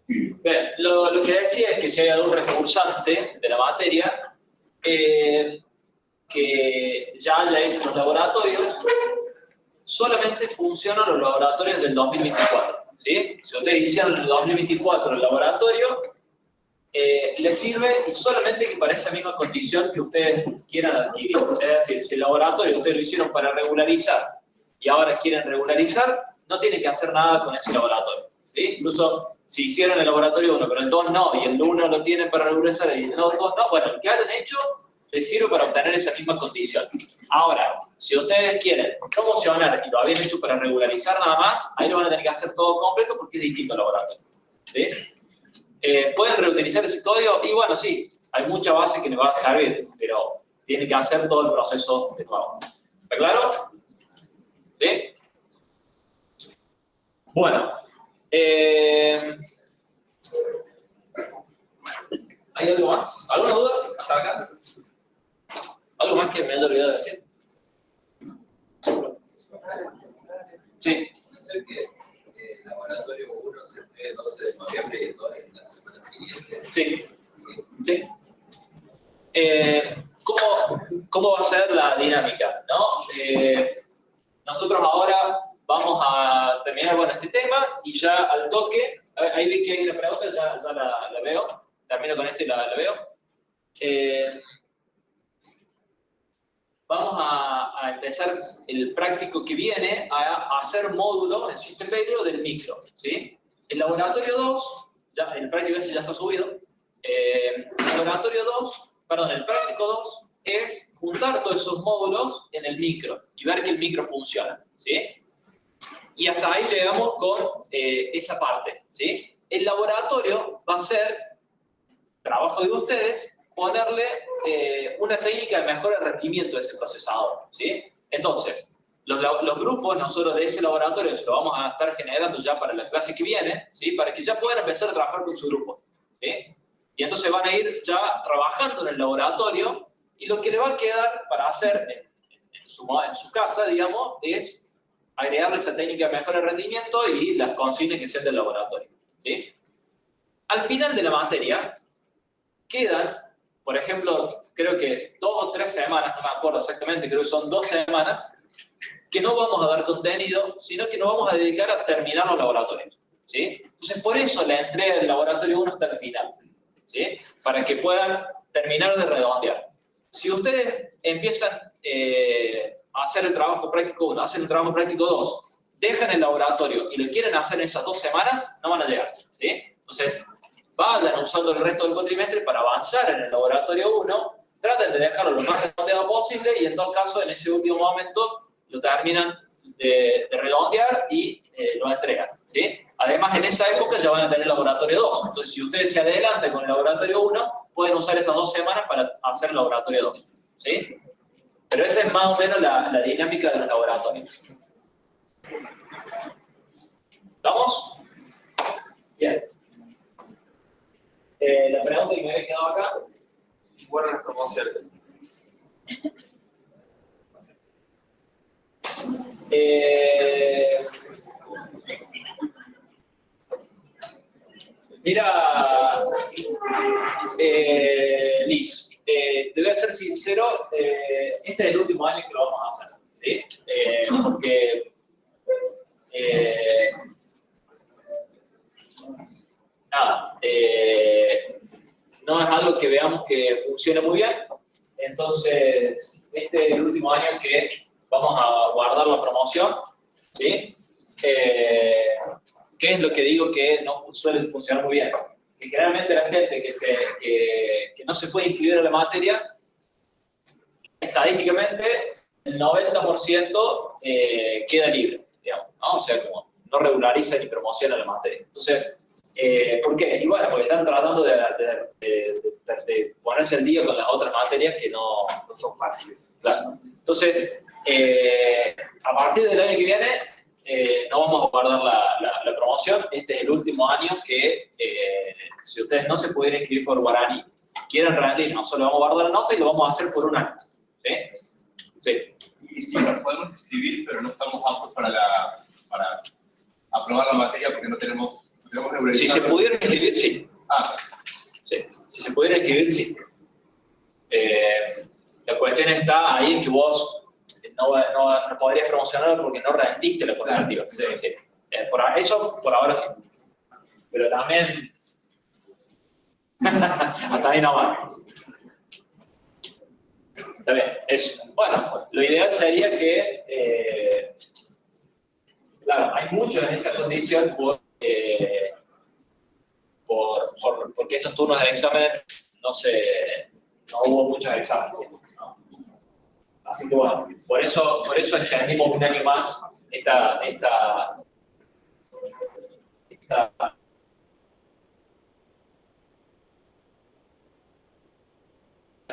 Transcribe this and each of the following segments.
Bien, lo que decía es que si hay algún recursante de la materia que ya haya hecho los laboratorios, solamente funcionan los laboratorios del 2024. ¿Sí? Si ustedes hicieron en el 2024 el laboratorio, les sirve y solamente que para esa misma condición que ustedes quieran adquirir. Es decir, si el laboratorio ustedes lo hicieron para regularizar y ahora quieren regularizar, no tienen que hacer nada con ese laboratorio. ¿Sí? Incluso si hicieron el laboratorio 1, pero el 2 no, y el 1 lo tienen para regularizar y el 2 no, bueno, el que hayan hecho les sirve para obtener esa misma condición. Ahora, si ustedes quieren promocionar y lo habían hecho para regularizar nada más, ahí lo van a tener que hacer todo completo porque es distinto al laboratorio. ¿Sí? ¿Pueden reutilizar ese código? Y bueno, sí, hay mucha base que les va a servir, pero tienen que hacer todo el proceso de nuevo. ¿Está claro? ¿Sí? Bueno. ¿Hay algo más? ¿Alguna duda? ¿Hasta acá? ¿Algo más que me haya olvidado de decir? Sí. No sé que el laboratorio 1 se ve el 12 de noviembre y el 2 en la semana siguiente. Sí. Sí. ¿Cómo va a ser la dinámica? ¿No? Nosotros ahora vamos a terminar con este tema y ya al toque, ahí vi que hay una pregunta, ya la veo, termino con este y la veo. Vamos a empezar el práctico que viene a hacer módulos en System Value del micro. ¿Sí? El laboratorio 2, ya, el práctico ese ya está subido. El práctico 2 es juntar todos esos módulos en el micro y ver que el micro funciona. ¿Sí? Y hasta ahí llegamos con esa parte. ¿Sí? El laboratorio va a ser trabajo de ustedes ponerle una técnica de mejora de rendimiento de ese procesador. ¿Sí? Entonces, los grupos, nosotros de ese laboratorio, se lo vamos a estar generando ya para la clase que viene, ¿sí? Para que ya puedan empezar a trabajar con su grupo. ¿Sí? Y entonces van a ir ya trabajando en el laboratorio y lo que le va a quedar para hacer en su casa, digamos, es agregarle esa técnica de mejora de rendimiento y las consignas que sean del laboratorio. ¿Sí? Al final de la materia, quedan, por ejemplo, creo que 2 o 3 semanas, no me acuerdo exactamente, creo que son 2 semanas, que no vamos a dar contenido, sino que nos vamos a dedicar a terminar los laboratorios. ¿Sí? Entonces, por eso la entrega del laboratorio 1 hasta el final. ¿Sí? Para que puedan terminar de redondear. Si ustedes empiezan a hacer el trabajo práctico 1, hacen el trabajo práctico 2, dejan el laboratorio y lo quieren hacer en esas 2 semanas, no van a llegar. ¿Sí? Entonces, vayan usando el resto del cuatrimestre para avanzar en el laboratorio 1, traten de dejarlo lo más redondeado posible y en todo caso, en ese último momento, lo terminan de redondear y lo entregan. ¿Sí? Además, en esa época ya van a tener el laboratorio 2. Entonces, si ustedes se adelantan con el laboratorio 1, pueden usar esas 2 semanas para hacer el laboratorio 2. ¿Sí? Pero esa es más o menos la dinámica de los laboratorios. ¿Vamos? Bien. La pregunta que me había quedado acá. ¿Y cuáles las promociones? Mira, Liz, te voy a ser sincero, este es el último año que lo vamos a hacer, ¿sí? Porque no es algo que veamos que funcione muy bien, entonces este es el último año que vamos a guardar la promoción, ¿sí? ¿Qué es lo que digo que no suele funcionar muy bien? Que generalmente la gente que no se puede inscribir en la materia, estadísticamente el 90% queda libre, digamos, ¿no? O sea, como no regulariza ni promociona la materia. Entonces, ¿por qué? Y bueno, porque están tratando de ponerse al día con las otras materias que no son fáciles. Claro. Entonces, a partir del año que viene, no vamos a guardar la promoción. Este es el último año que, si ustedes no se pudieran inscribir por Guarani, quieren rendir, nosotros vamos a guardar la nota y lo vamos a hacer por un año. ¿Sí? Sí. Y sí, nos podemos inscribir, pero no estamos aptos para aprobar la materia porque no tenemos Si se pudieran escribir, sí. Sí. Si se pudieran escribir, sí. La cuestión está ahí en que vos no podrías promocionarlo porque no rendiste la cooperativa. Sí, sí. Eso por ahora sí. Pero también... hasta ahí no va. Está bien, eso. Bueno, lo ideal sería que... claro, hay mucho en esa condición porque estos turnos de examen no hubo muchos exámenes, ¿no? Así que bueno, por eso extendimos un año más esta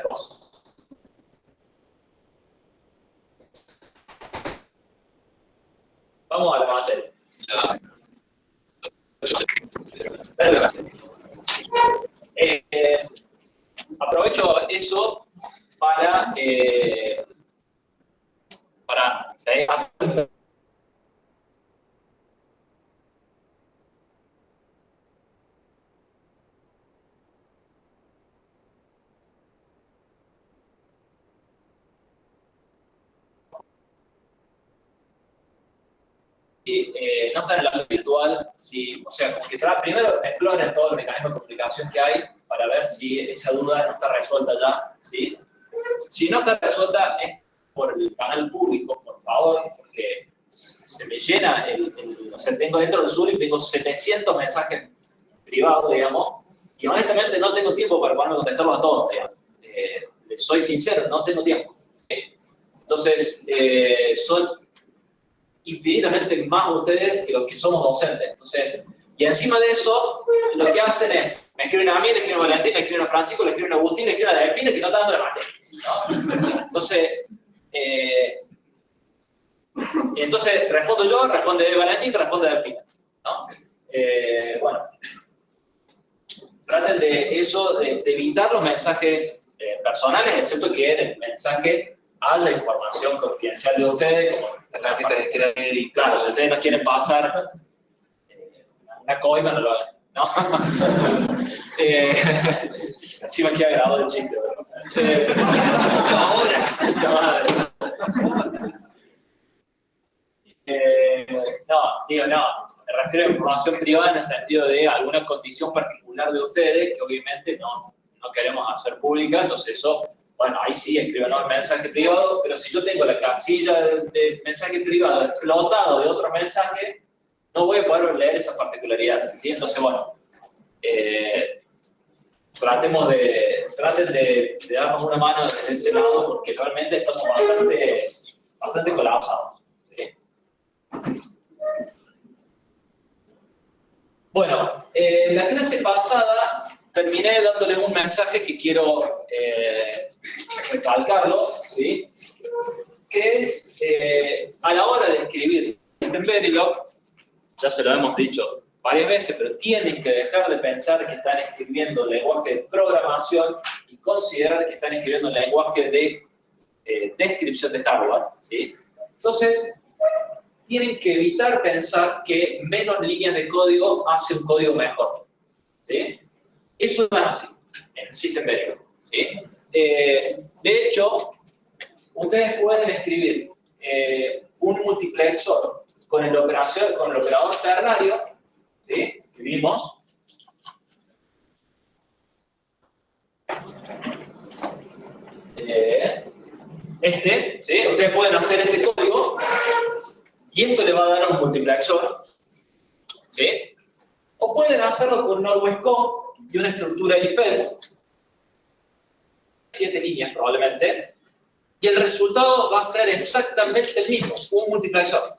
cosa. Vamos a la materia. Aprovecho eso para hacer no están en el aula virtual, o sea, como que primero exploren todo el mecanismo de comunicación que hay para ver si esa duda no está resuelta ya, ¿sí? Si no está resuelta es por el canal público, por favor, porque se me llena o sea, tengo dentro del Zoom y tengo 700 mensajes privados, digamos, y honestamente no tengo tiempo para ponerme a contestarlos a todos, digamos. Les soy sincero, no tengo tiempo. Entonces, son infinitamente más ustedes que los que somos docentes. Entonces, y encima de eso, lo que hacen es, me escriben a mí, le escriben a Valentín, le escriben a Francisco, le escriben a Agustín, le escriben a Delfín, que no están dando la materia, ¿no? Entonces, respondo yo, responde Valentín, responde Delfín, ¿no? Bueno, traten de eso, de evitar los mensajes personales, excepto que en el mensaje haya información confidencial de ustedes, como la tarjeta de crédito. Claro, si ustedes no quieren pasar una coima, no lo hagan, ¿no? Encima queda grabado el chiste, ahora. No, me refiero a información privada en el sentido de alguna condición particular de ustedes que obviamente no queremos hacer pública, entonces eso, bueno, ahí sí escriban un mensaje privado, pero si yo tengo la casilla de mensaje privado explotado de otros mensajes, no voy a poder leer esas particularidades, ¿sí? Entonces, bueno, traten de darnos una mano desde ese lado, porque realmente estamos bastante colapsados, ¿sí? Bueno, la clase pasada terminé dándoles un mensaje que quiero recalcarlo, ¿sí? Que es, a la hora de escribir en Verilog, ya se lo hemos dicho varias veces, pero tienen que dejar de pensar que están escribiendo lenguaje de programación y considerar que están escribiendo lenguaje de descripción de hardware, ¿sí? Entonces, tienen que evitar pensar que menos líneas de código hace un código mejor, ¿sí? Eso no es así en el System Verilog, ¿sí? De hecho, ustedes pueden escribir un multiplexor con el operador ternario, ¿sí? Que vimos. ¿Sí? Ustedes pueden hacer este código y esto le va a dar un multiplexor, ¿sí? O pueden hacerlo con Always Com y una estructura if-else, 7 líneas probablemente, y el resultado va a ser exactamente el mismo, un multiplexor,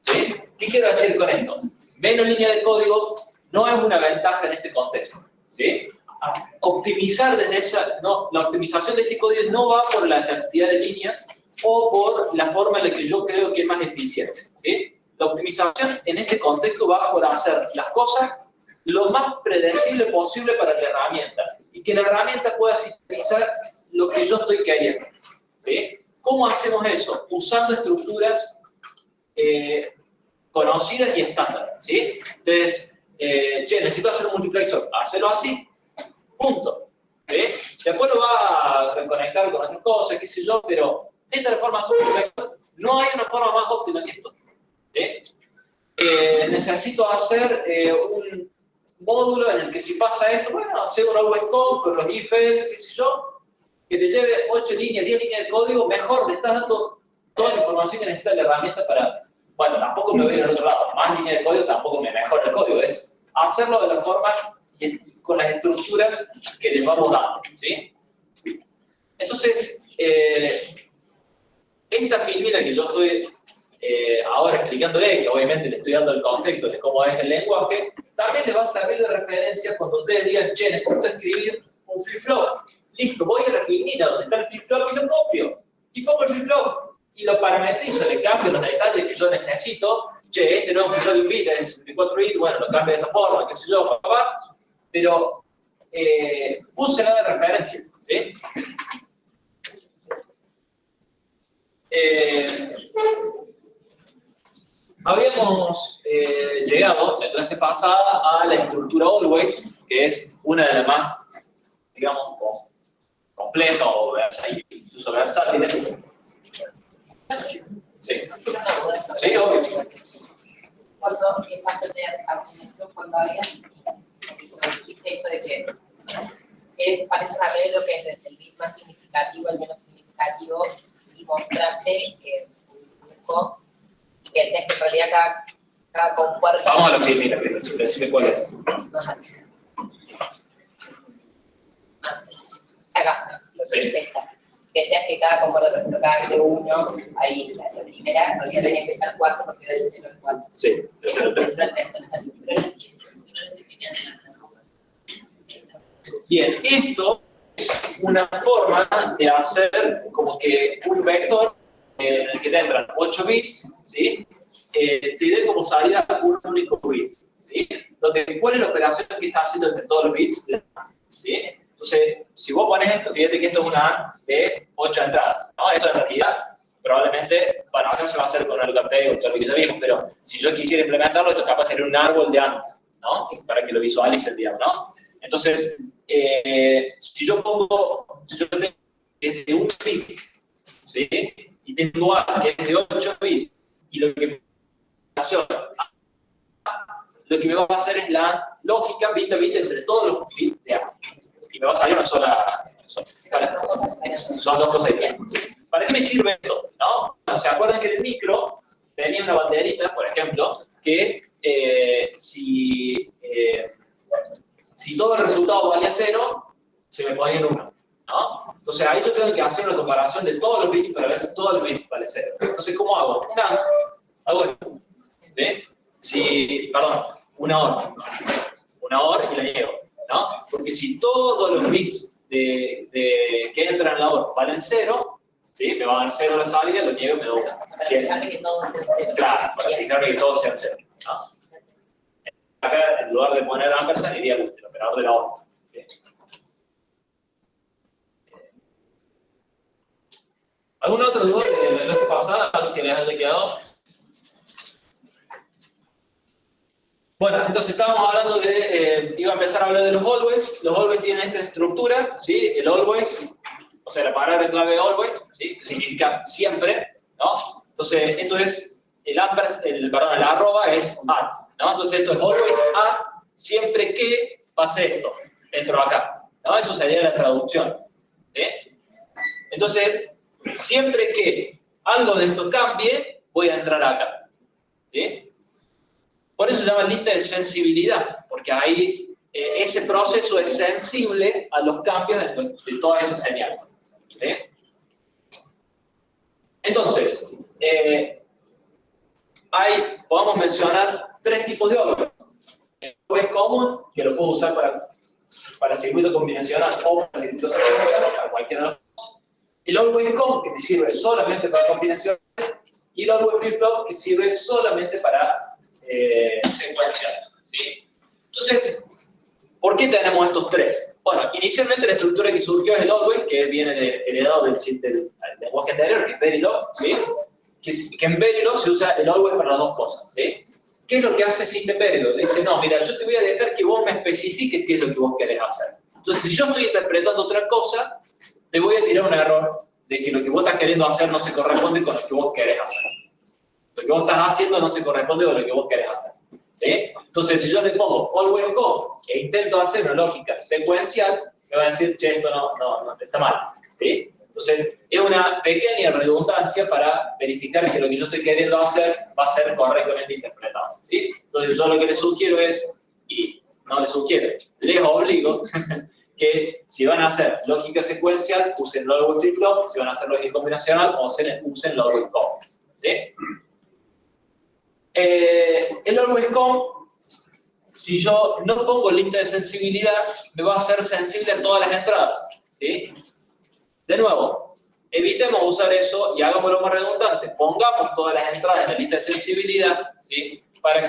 ¿sí? ¿Qué quiero decir con esto? Menos línea de código no es una ventaja en este contexto, ¿sí? Optimizar la optimización de este código no va por la cantidad de líneas o por la forma en la que yo creo que es más eficiente, ¿sí? La optimización en este contexto va por hacer las cosas lo más predecible posible para la herramienta y que la herramienta pueda sintetizar lo que yo estoy queriendo, ¿sí? ¿Cómo hacemos eso? Usando estructuras conocidas y estándar, ¿sí? Entonces, che, necesito hacer un multiplexor, hacelo así, punto. ¿Sí? Después lo va a reconectar con otras cosas, qué sé yo, pero esta es la forma de hacer un multiplexor. No hay una forma más óptima que esto. ¿Sí? Necesito hacer un módulo en el que si pasa esto, bueno, hacer un always call con los if-else, qué sé yo, que te lleve 8 líneas, 10 líneas de código, mejor, le estás dando toda la información que necesita la herramienta para, bueno, tampoco me voy a ir al otro lado, más líneas de código tampoco me mejora el código, es hacerlo de la forma y con las estructuras que les vamos dando, ¿sí? Entonces, esta filmina que yo estoy ahora explicándole, que obviamente le estoy dando el contexto de cómo es el lenguaje, también les va a servir de referencia cuando ustedes digan, che, necesito escribir un flip-flop. Listo, voy a la filmina donde está el flip-flop y lo copio. Y pongo el flip-flop y lo parametrizo, le cambio los detalles que yo necesito. Che, este no es un flip-flop de un bit, es 64 bits, bueno, lo cambio de esta forma, qué sé yo, papá. Pero úsela de referencia, ¿sí? Habíamos llegado la clase pasada a la estructura always, que es una de las más, digamos, compleja o incluso versátil. Sí. Sí, obvio. Cuando vas a tener argumentos cuando hablas, como dijiste eso de que parece una regla lo que es desde el bit más significativo al menos significativo y mostrarte que y que decías que en realidad cada compuerta... Vamos a la filmina, decime cuál es. Acá, Sí. esta. Que decías que cada compuerta, por ejemplo, cada G1, ahí la primera, en realidad tenía que ser 4 porque era del 0 al 4. Sí, del 0 al 3. Pero es así, porque no lo definían. Bien, esto es una forma de hacer como que un vector en el que te entran 8 bits, ¿sí? Te dé como salida un único bit, ¿sí? Donde, ¿cuál es la operación que está haciendo entre todos los bits? ¿Sí? Entonces, si vos pones esto, fíjate que esto es una AND de 8 entradas, ¿no? Esto en realidad, probablemente, bueno, acá se va a hacer con el lookup o todo lo que ya vimos, pero si yo quisiera implementarlo, esto es capaz de ser un árbol de ANDs, ¿no? Para que lo visualicen, digamos, ¿no? Entonces, si yo tengo desde un bit, ¿sí? Y tengo A que es de 8 bits, y lo que me va a hacer es la lógica bit a bit entre todos los bits de A. Y me va a salir una sola. Son dos cosas diferentes. ¿Para qué me sirve esto? ¿No? ¿Se acuerdan que en el micro tenía una banderita, por ejemplo, que si todo el resultado valía 0, se me ponía en 1, ¿no? Entonces ahí yo tengo que hacer una comparación de todos los bits para ver si todos los bits valen 0. Entonces, ¿cómo hago? Hago esto, ¿sí? Una OR y la niego, ¿no? Porque si todos los bits que entran en la OR valen 0, ¿sí? Me va a dar 0 la salida, lo niego y me da 1. Para fijarme que todos sean 0. Claro, para fijarme que todos sean 0, ¿no? Acá, en lugar de poner ampersand, iría el operador de la OR. ¿Sí? ¿Alguna otra duda de la clase pasada? ¿Algo que les haya quedado? Bueno, entonces estábamos hablando de, iba a empezar a hablar de los always. Los always tienen esta estructura, ¿sí? El always, o sea, la palabra clave always, ¿sí? Que significa siempre, ¿no? Entonces, esto es, el arroba es at, ¿no? Entonces, esto es always at, siempre que pase esto, dentro de acá, ¿no? Eso sería la traducción, ¿sí? Entonces, siempre que algo de esto cambie, voy a entrar acá, ¿sí? Por eso se llama lista de sensibilidad, porque ahí ese proceso es sensible a los cambios de todas esas señales, ¿sí? Entonces, podemos mencionar 3 tipos de always. El always común, que lo puedo usar para circuito combinacional o para circuito secuencial, para cualquiera de los dos. El always common, que me sirve solamente para combinaciones, y el always flip-flop, que sirve solamente para secuenciales, ¿sí? Entonces, ¿por qué tenemos estos 3? Bueno, inicialmente la estructura que surgió es el always, que viene heredado del lenguaje anterior, que es Verilog, ¿sí? Que en Verilog se usa el always para las dos cosas, ¿sí? ¿qué es lo que hace System-Verilog? Le dice, no, mira, yo te voy a dejar que vos me especifiques qué es lo que vos querés hacer. Entonces, si yo estoy interpretando otra cosa, te voy a tirar un error de que lo que vos estás queriendo hacer no se corresponde con lo que vos querés hacer. Lo que vos estás haciendo no se corresponde con lo que vos querés hacer. ¿Sí? Entonces, si yo le pongo always go e intento hacer una lógica secuencial, me va a decir, che, esto no está mal. ¿Sí? Entonces, es una pequeña redundancia para verificar que lo que yo estoy queriendo hacer va a ser correctamente interpretado. ¿Sí? Entonces, yo lo que les sugiero es, y no les sugiero, les obligo que si van a hacer lógica secuencial, usen always flip-flop, si van a hacer lógica combinacional, usen always go. ¿Sí? El always go, si yo no pongo lista de sensibilidad, me va a hacer sensible a todas las entradas. ¿Sí? De nuevo, evitemos usar eso y hagámoslo más redundante. Pongamos todas las entradas en la lista de sensibilidad, ¿sí? Para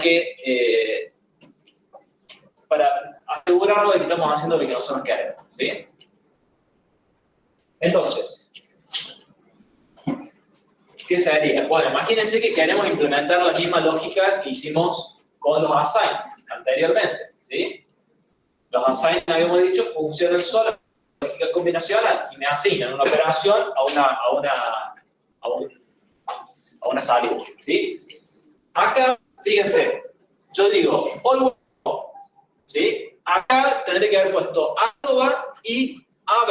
asegurarnos de que estamos haciendo lo que nosotros queremos. ¿Sí? Entonces, ¿qué sería? Bueno, imagínense que queremos implementar la misma lógica que hicimos con los assign anteriormente. ¿Sí? Los assign, habíamos dicho, funcionan solo lógica combinacional y me asignan una operación a una salida. ¿Sí? Acá, fíjense, yo digo always go, ¿sí? Acá tendré que haber puesto AND y AB.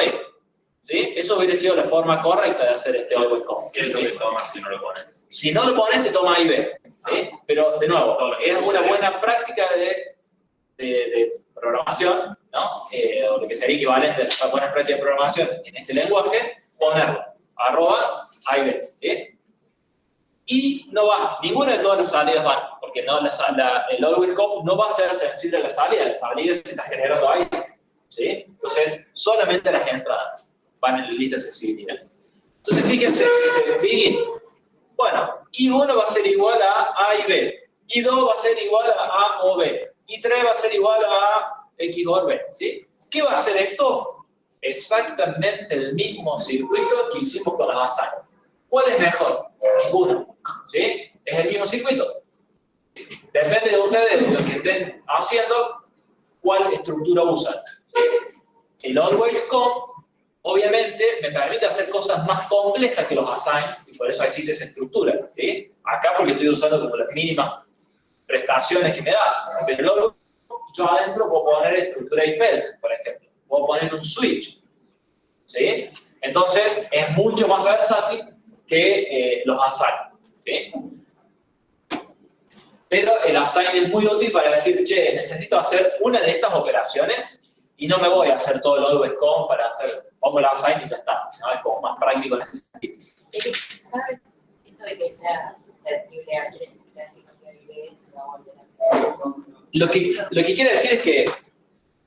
¿Sí? Eso hubiera sido la forma correcta de hacer este always go. ¿Qué es lo que tomas si no lo pones? Si no lo pones, te toma A y B. ¿Sí? Pero, de nuevo, es una buena práctica de programación, ¿no? O lo que sería equivalente a la buena práctica de programación en este lenguaje, ponerlo, @, A y B. ¿Sí? Y no va, ninguna de todas las salidas van, porque no, el always go no va a ser sensible a la salida se está generando ahí. ¿Sí? Entonces, solamente las entradas van en la lista de sensibilidad. Entonces, fíjense, begin. Bueno, I1 va a ser igual a A y B, I2 va a ser igual a A o B, I3 va a ser igual a X o B. ¿Sí? ¿Qué va a hacer esto? Exactamente el mismo circuito que hicimos con las assign. ¿Cuál es mejor? Ninguno. ¿Sí? Es el mismo circuito. Depende de ustedes, de lo que estén haciendo, cuál estructura usan. ¿Sí? El always go, obviamente, me permite hacer cosas más complejas que los assigns, y por eso existe esa estructura. ¿Sí? Acá porque estoy usando como las mínimas prestaciones que me da. Pero luego, yo adentro puedo poner estructura if else, por ejemplo. Puedo poner un switch. ¿Sí? Entonces, es mucho más versátil que los assign. ¿Sí? Pero el assign es muy útil para decir, che, necesito hacer una de estas operaciones y no me voy a hacer todo el always go para hacer, pongo el assign y ya está. ¿No? Es como más práctico en ese sentido. ¿Sabes? Eso de que sea sensible a quienes están en nivel se va a volver a lo que quiere decir es que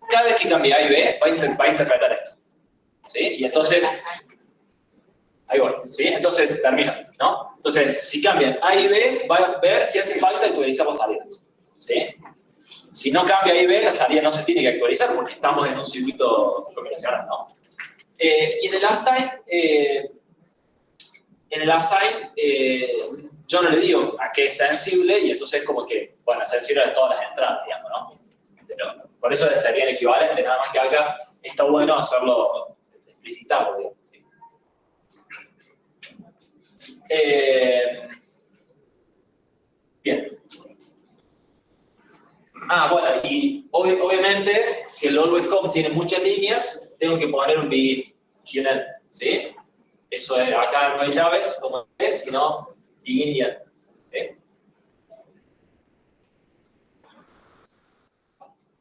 cada vez que cambie A y B va a interpretar esto. ¿Sí? Y entonces, ahí voy, ¿sí? Entonces termino, ¿no? Entonces, si cambian A y B, va a ver si hace falta actualizar las salidas. ¿Sí? Si no cambia A y B, la salida no se tiene que actualizar porque estamos en un circuito combinacional, ¿no? Y en el assign, yo no le digo a qué es sensible y entonces es como que, bueno, es sensible a todas las entradas, digamos, ¿no? Pero por eso sería el equivalente, nada más que acá está bueno hacerlo explicitado, digamos. Bien. Bueno, y obviamente, si el always go tiene muchas líneas, tengo que poner un begin y un end, ¿sí? Eso es, acá no hay llaves, como es, sino begin y end. ¿Sí?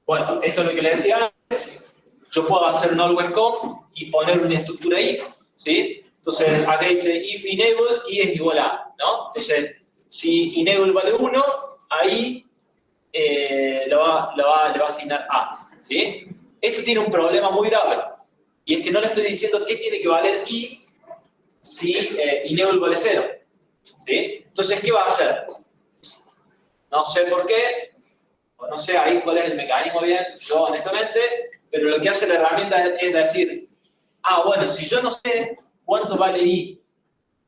Bueno, esto es lo que le decía antes. Yo puedo hacer un always go y poner una estructura if, ¿sí? Entonces, acá dice if enable, y es igual a, ¿no? Entonces, si enable vale 1, ahí le va a asignar a, ¿sí? Esto tiene un problema muy grave, y es que no le estoy diciendo qué tiene que valer i si enable vale 0, ¿sí? Entonces, ¿qué va a hacer? No sé por qué, o no sé ahí cuál es el mecanismo bien, yo honestamente, pero lo que hace la herramienta es decir, bueno, si yo no sé cuánto vale i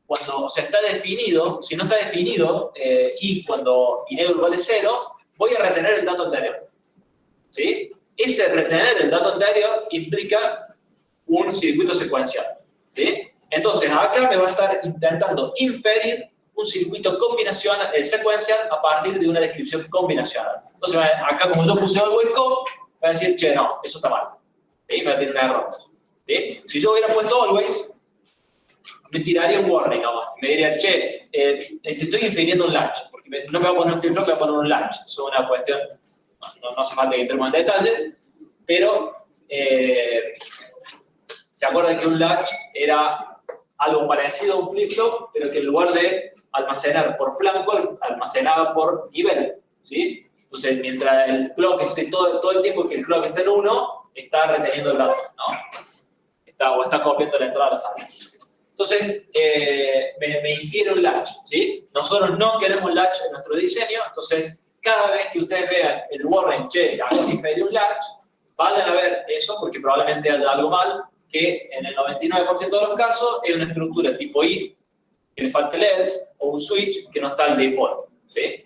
cuando, o sea, está definido, si no está definido, y cuando enable vale 0, voy a retener el dato anterior. ¿Sí? Ese retener el dato anterior implica un circuito secuencial. ¿Sí? Entonces, acá me va a estar intentando inferir un circuito combinacional, secuencial a partir de una descripción combinacional. Entonces, acá como yo puse always com, va a decir, che, no, eso está mal. ¿Sí? Me va a tener un error. ¿Sí? Si yo hubiera puesto always, me tiraría un warning nomás. Me diría, che, te estoy infiriendo un latch, porque no me voy a poner un flip-flop, me voy a poner un latch. Eso es una cuestión, no hace falta que entremos en detalle, pero se acuerdan que un latch era algo parecido a un flip-flop, pero que en lugar de almacenar por flanco, almacenaba por nivel. ¿Sí? Entonces, mientras el clock esté todo el tiempo que el clock esté en 1, está reteniendo el dato, ¿no? O está copiando la entrada a la salida. Entonces, me infiere un latch, ¿sí? Nosotros no queremos latch en nuestro diseño, entonces, cada vez que ustedes vean el warning, che, acá te infiere un latch, vayan a ver eso, porque probablemente haya algo mal, que en el 99% de los casos es una estructura tipo if, que le falta el else, o un switch que no está el default, ¿sí?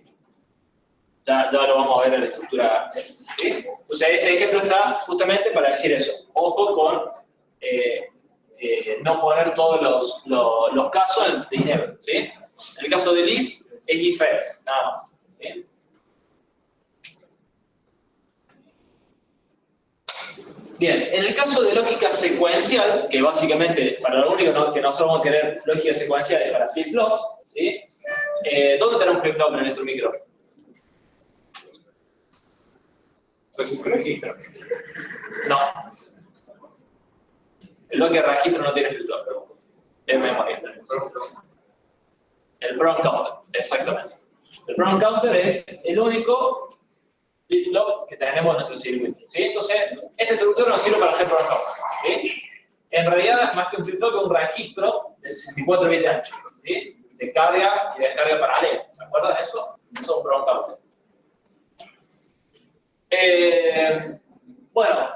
Ya lo vamos a ver en la estructura, ¿sí? Entonces, este ejemplo está justamente para decir eso. Ojo con no poner todos los casos de enable, ¿sí? En el caso del if, es if else, nada más. ¿Sí? Bien, en el caso de lógica secuencial, que básicamente, para lo único que nosotros vamos a querer lógica secuencial es para flip-flops, ¿sí? ¿Dónde tenemos un flip-flop en nuestro micro? Registro. No. El bloque de registro no tiene flip-flop. Es memoria. El Brown Counter, exactamente. El Brown Counter es el único flip-flop que tenemos en nuestro circuito. ¿Sí? Entonces, esta estructura nos sirve para hacer Brown Counter. ¿Sí? En realidad, más que un flip-flop, es un registro de 64 bits de ancho. ¿Sí? De carga y descarga paralela. ¿Se acuerdan de eso? Eso es un Brown Counter. Bueno,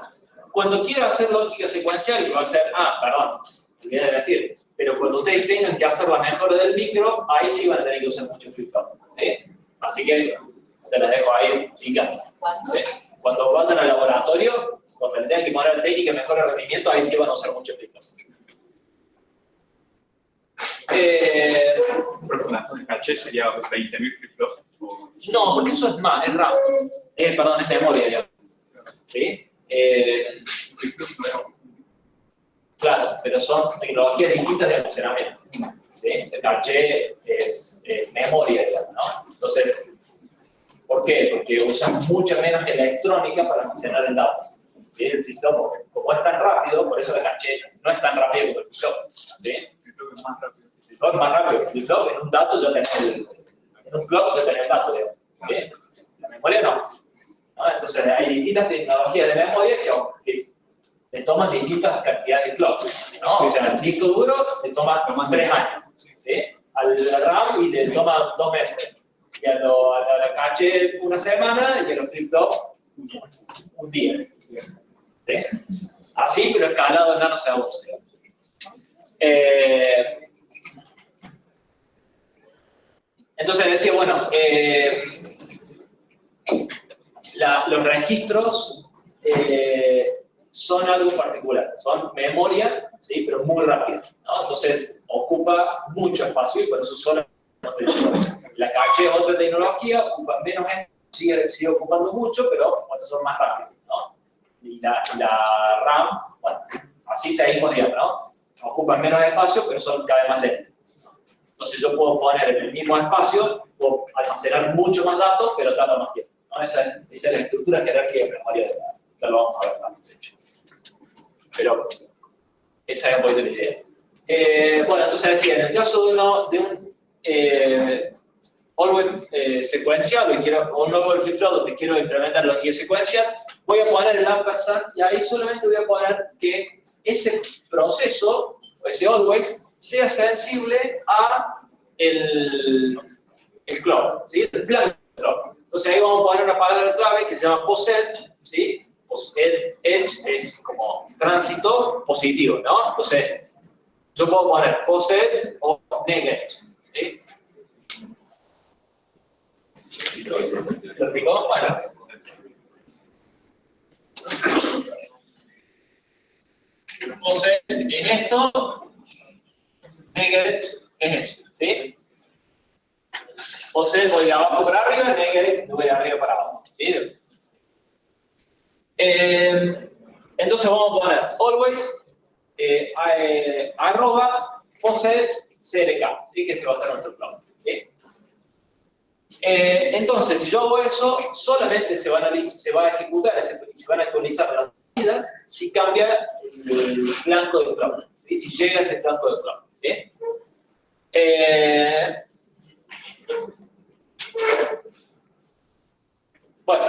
cuando quiera hacer lógica secuencial, que va a ser, perdón, olvidé de decir, pero cuando ustedes tengan que hacer la mejora del micro, ahí sí van a tener que usar mucho flip-flop. ¿Sí? Así que se las dejo ahí, chicas. ¿Sí? Cuando vayan al laboratorio, cuando le tengan que poner técnica de mejora de rendimiento, ahí sí van a usar mucho flip-flop. ¿El caché sería 20.000 flip-flops? No, porque eso es más, es RAM. Perdón, es memoria ya. ¿Sí? Claro, pero son tecnologías distintas de almacenamiento. ¿Sí? El caché es memoria, digamos, ¿no? Entonces, ¿por qué? Porque usan mucha menos electrónica para almacenar el dato. ¿Sí? El flip-flop, como es tan rápido, por eso el caché no es tan rápido como el flip-flop. ¿Sí? El flip-flop es más rápido. El flip-flop en un dato ya tenés en un clock ya tenés el dato, digamos. ¿Sí? La memoria no. Entonces, hay distintas tecnologías de memoria que le toman distintas cantidades de clock, ¿no? O sea, al disco duro le toma 3 años, ¿sí? Al RAM y le toma 2 meses, y a la caché 1 semana, y a los flip-flop un día. ¿Sí? Así, pero escalado en nanosegundos. Entonces decía, bueno, los registros son algo particular, son memoria, ¿sí? Pero muy rápida, ¿no? Entonces ocupa mucho espacio y por eso solo no estoy diciendo. La caché es otra tecnología, ocupa menos espacio, sigue ocupando mucho, pero bueno, son más rápidos, ¿no? Y la RAM, bueno, así seguimos, digamos, ¿no? Ocupan menos espacio, pero son cada vez más lentos. Entonces yo puedo poner en el mismo espacio, puedo almacenar mucho más datos, pero tarda más tiempo. ¿No? Esa es la estructura jerárquica de memoria de la que lo vamos a ver también, de hecho. Pero esa es un poquito la idea. Bueno, entonces decía, en el caso de un always secuencial, o un always flip-flop donde quiero implementar lógica secuencial, voy a poner el ampersand y ahí solamente voy a poner que ese proceso, o ese always, sea sensible a el clock, ¿sí? El flanco del clock. Entonces ahí vamos a poner una palabra clave que se llama post-edge, ¿sí? Edge es como tránsito positivo, ¿no? Entonces, yo puedo poner POSET o NEGET, ¿sí? ¿Lo explicó? Bueno. POSET es esto, NEGET es eso, ¿sí? POSET voy de abajo para arriba, NEGET voy de arriba para abajo, ¿sí? Entonces vamos a poner always arroba POSET CLK, ¿sí? Que se va a hacer nuestro plot, ¿sí? Entonces, si yo hago eso, solamente se va a ejecutar, se van a actualizar las salidas si cambia el flanco de clock, ¿sí? Si llega ese flanco de clock, ¿sí? Bueno,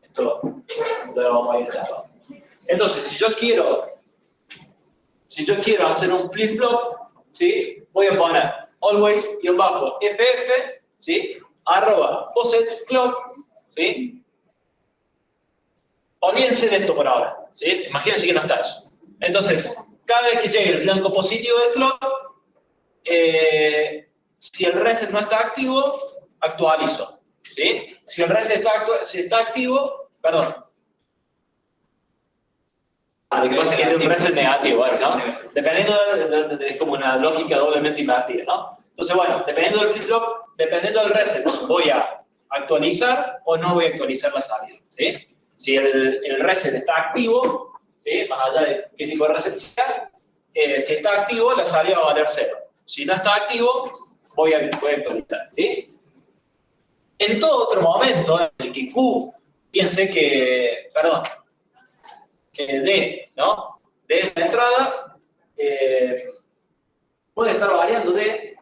esto lo vamos a ir dando. Entonces, si yo quiero hacer un flip-flop, ¿sí? Voy a poner always-ff, ¿sí? arroba POSET clock, ¿sí? Olvídense de esto por ahora, ¿sí? Imagínense que no está eso. Entonces, cada vez que llegue el flanco positivo de clock, si el reset no está activo, actualizo, ¿sí? Si el reset está activo, perdón. Lo que pasa es que es un reset negativo, ¿no? Dependiendo es como una lógica doblemente invertida, ¿no? Entonces, bueno, dependiendo del flip-flop, dependiendo del reset, voy a actualizar o no voy a actualizar la salida, ¿sí? Si el reset está activo, ¿sí? Más allá de qué tipo de reset sea, si está activo, la salida va a valer 0. Si no está activo, voy a actualizar, ¿sí? En todo otro momento en el que Q piense que, perdón, D, ¿no? D es la entrada, puede estar variando D,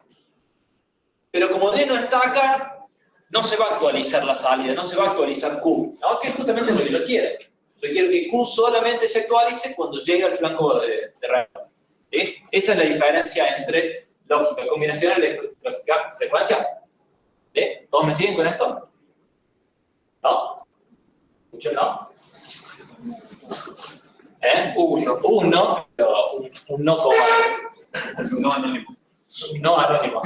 pero como D no está acá, no se va a actualizar la salida, no se va a actualizar Q, ¿no? Que es justamente lo que yo quiero. Yo quiero que Q solamente se actualice cuando llegue al flanco de reloj, ¿sí? Esa es la diferencia entre lógica combinacional y lógica secuencial. ¿Sí? ¿Todos me siguen con esto? ¿No? ¿Muchos no? Un no, pero un no como Un no anónimo. un no anónimo.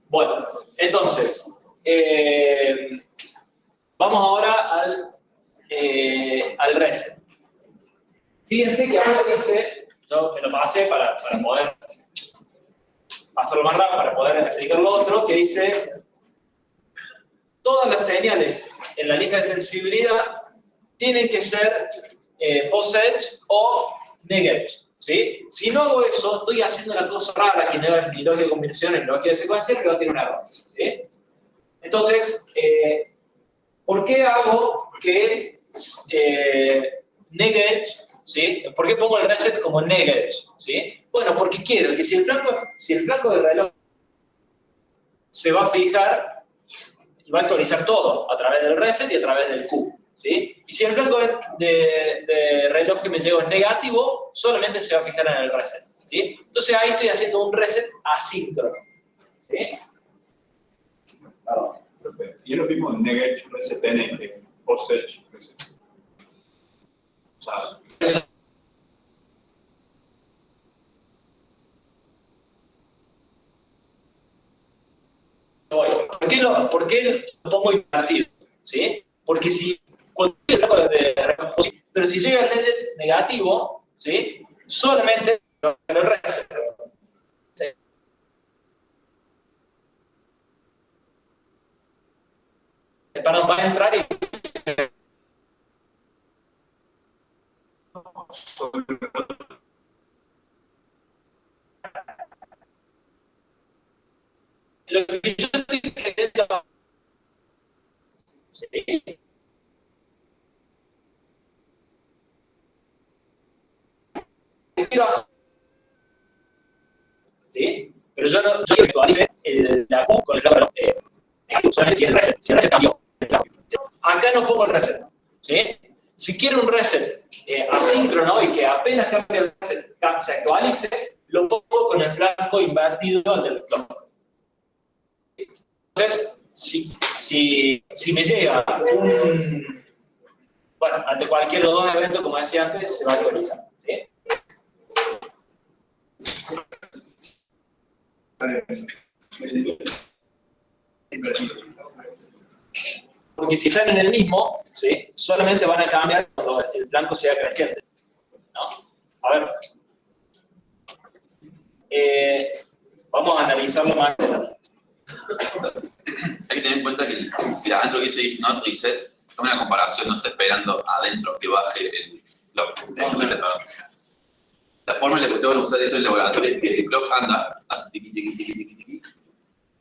Bueno, entonces, vamos ahora al reset. Fíjense que ahora dice, yo me lo pasé para poder hacerlo más rápido, para poder explicar lo otro, que dice todas las señales en la lista de sensibilidad tienen que ser POSET o NEGET, ¿sí? Si no hago eso, estoy haciendo una cosa rara que no es ni lógica de combinación ni lógica de secuencia, pero tiene un error, ¿sí? Entonces, ¿por qué hago que NEGET, ¿sí? ¿Por qué pongo el reset como NEGET, ¿sí? Bueno, porque quiero que si el flanco del reloj se va a fijar y va a actualizar todo a través del reset y a través del Q, ¿sí? Y si el flanco de reloj que me llegó es negativo, solamente se va a fijar en el reset, ¿sí? Entonces ahí estoy haciendo un reset asíncrono, ¿sí? Perdón. Perfecto. Y es lo mismo NEGET reset N que POSET reset. O sea, ¿Por qué lo pongo invertido? ¿Sí? Porque si cuando el flanco de reloj positivo, pero si llega el reset negativo, ¿sí? Solamente el reset. ¿Sí? Perdón, va a entrar y lo que yo estoy queriendo, ¿sí? Quiero hacer, ¿sí? Pero yo quiero que actualice la Q con el flanco negativo, solamente si el reset cambió. Acá no pongo el reset, ¿sí? Si quiero un reset asíncrono y que apenas cambie el reset se actualice, lo pongo con el flanco invertido del clock. Entonces, si me llega bueno, ante cualquiera de los dos eventos, como decía antes, se va a actualizar. ¿Sí? Porque si están en el mismo, ¿sí? Solamente van a cambiar cuando el flanco sea creciente, ¿no? A ver. Vamos a analizarlo más. Hay que tener en cuenta que si adentro dice if not reset, es una comparación, no está esperando adentro que baje el clock. La forma en la que ustedes van a usar esto en el laboratorio es que el clock anda, hace tiqui, tiqui, tiqui, tiqui, tiqui,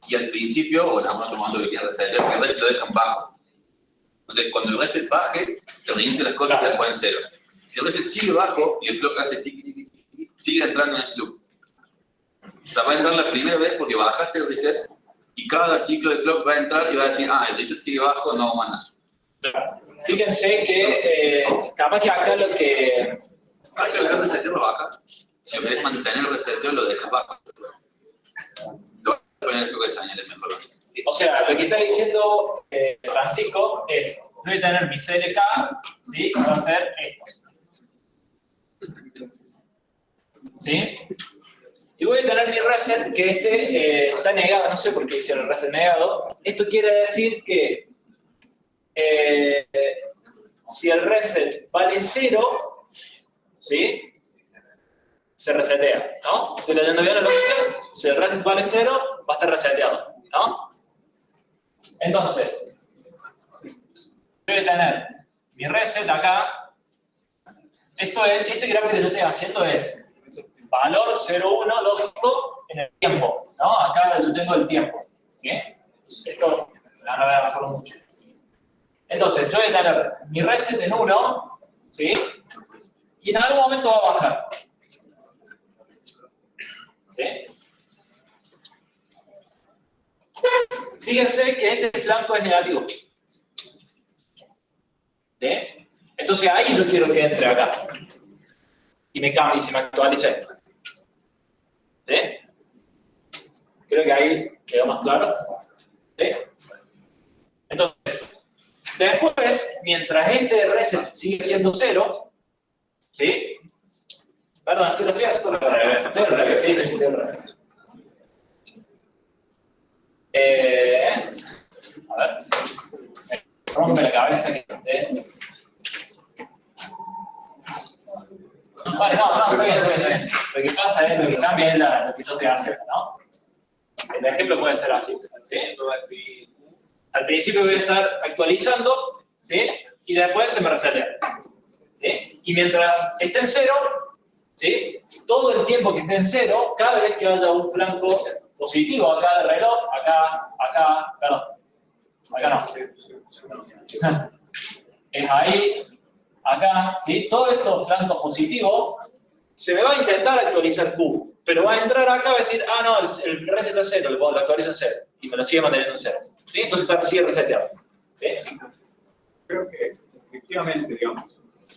y al principio, o en algún otro momento que quieran resetear, el reset lo dejan bajo. Entonces, cuando el reset baje, te reinicia las cosas y las ponen cero. Si el reset sigue bajo y el clock hace tiqui, tiqui, tiqui, tiqui, sigue entrando en ese loop. O sea, va a entrar la primera vez porque bajaste el reset y cada ciclo de clock va a entrar y va a decir, el reset sigue bajo, no vamos a andar. Fíjense que capaz que acá lo que... Pero el reseteo lo baja. Si querés mantener el reseteo, lo dejas bajo. Lo voy a poner el que señales mejor. O sea, lo que está diciendo Francisco es, voy a tener mi CLK, ¿sí? Y va a ser esto. ¿Sí? Y voy a tener mi reset, que está negado, no sé por qué hicieron el reset negado. Esto quiere decir que si el reset vale 0, ¿sí? Se resetea, ¿no? Estoy leyendo bien la lógica. Si el reset vale 0, va a estar reseteado, ¿no? Entonces, yo voy a tener mi reset acá. Este gráfico que yo estoy haciendo es valor 0,1 lógico en el tiempo, ¿no? Acá yo tengo el tiempo, ¿sí? Esto no voy a hacerlo mucho. Entonces, yo voy a tener mi reset en 1, ¿sí? Y en algún momento va a bajar. ¿Sí? Fíjense que este flanco es negativo. ¿Sí? Entonces ahí yo quiero que entre acá. Y me cambie, y se me actualice esto. ¿Sí? Creo que ahí quedó más claro. ¿Sí? Entonces, después, mientras este reset sigue siendo 0, ¿sí? Perdón, lo estoy haciendo al revés. Estoy al revés, sí, estoy al revés. A ver. Rompe la cabeza que Vale, no, está bien, está bien. Lo que pasa es, lo que cambia es lo que yo estoy haciendo, ¿no? El ejemplo puede ser así, ¿sí? Al principio voy a estar actualizando, ¿sí? Y después se me resetea, ¿sí? Y mientras esté en 0, ¿sí? Todo el tiempo que esté en 0, cada vez que haya un flanco positivo acá del reloj, acá, perdón, acá no. Es ahí, acá, ¿sí? Todos estos flancos positivos, se me va a intentar actualizar Q, pero va a entrar acá y va a decir, no, el reset es 0, lo actualizo en 0, y me lo sigue manteniendo en 0. ¿Sí? Entonces sigue reseteado. ¿Sí? Creo que efectivamente, digamos,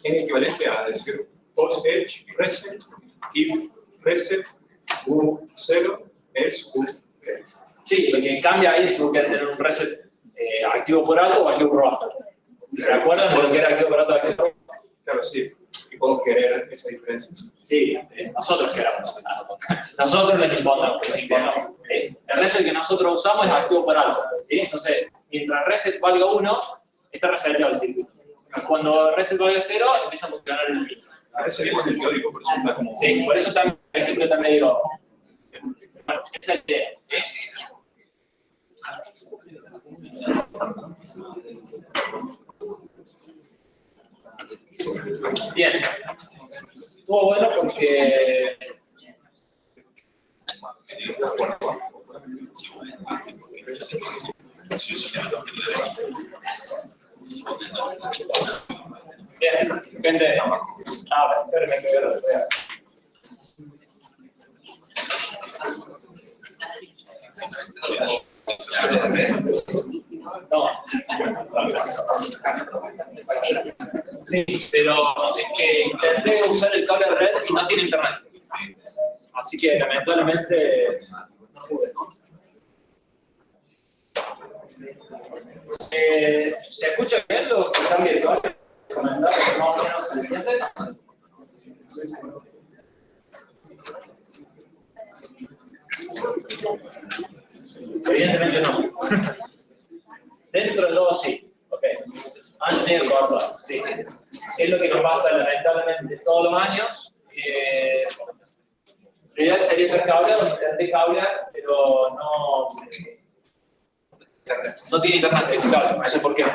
es equivalente a decir post-edge reset, if reset, Q0, else Q0. Sí, lo que cambia ahí es si vos querés tener un reset activo por alto o activo por bajo. ¿Se acuerdan de lo que era activo por alto o activo por bajo? Claro, sí. Y puedo querer esa diferencia. Sí, nosotros queramos. Nosotros les imponemos. ¿Sí? El reset que nosotros usamos es activo por alto. ¿Sí? Entonces, mientras el reset valga 1, está reseteado el circuito. Cuando el reset valga 0, empieza a funcionar el micro. Eso es el teórico, por eso está como... Sí, por eso también, por ejemplo, también digo... Bueno, esa es la idea. ¿Sí? Bien. Estuvo bueno porque... Bien, gente. Espérenme que voy a... No. Sí, pero es que intenté usar el cable red y no tiene internet. Así que lamentablemente no pude. ¿Se escucha bien lo que cambia el cable? comentar más o menos el siguiente. Evidentemente no. Dentro de todo sí. Ok. Antes de cortar, sí. Es lo que nos pasa lamentablemente todos los años. Lo ideal sería estar cableado, intenté cablear, pero no tiene internet ese cable, no sé por qué.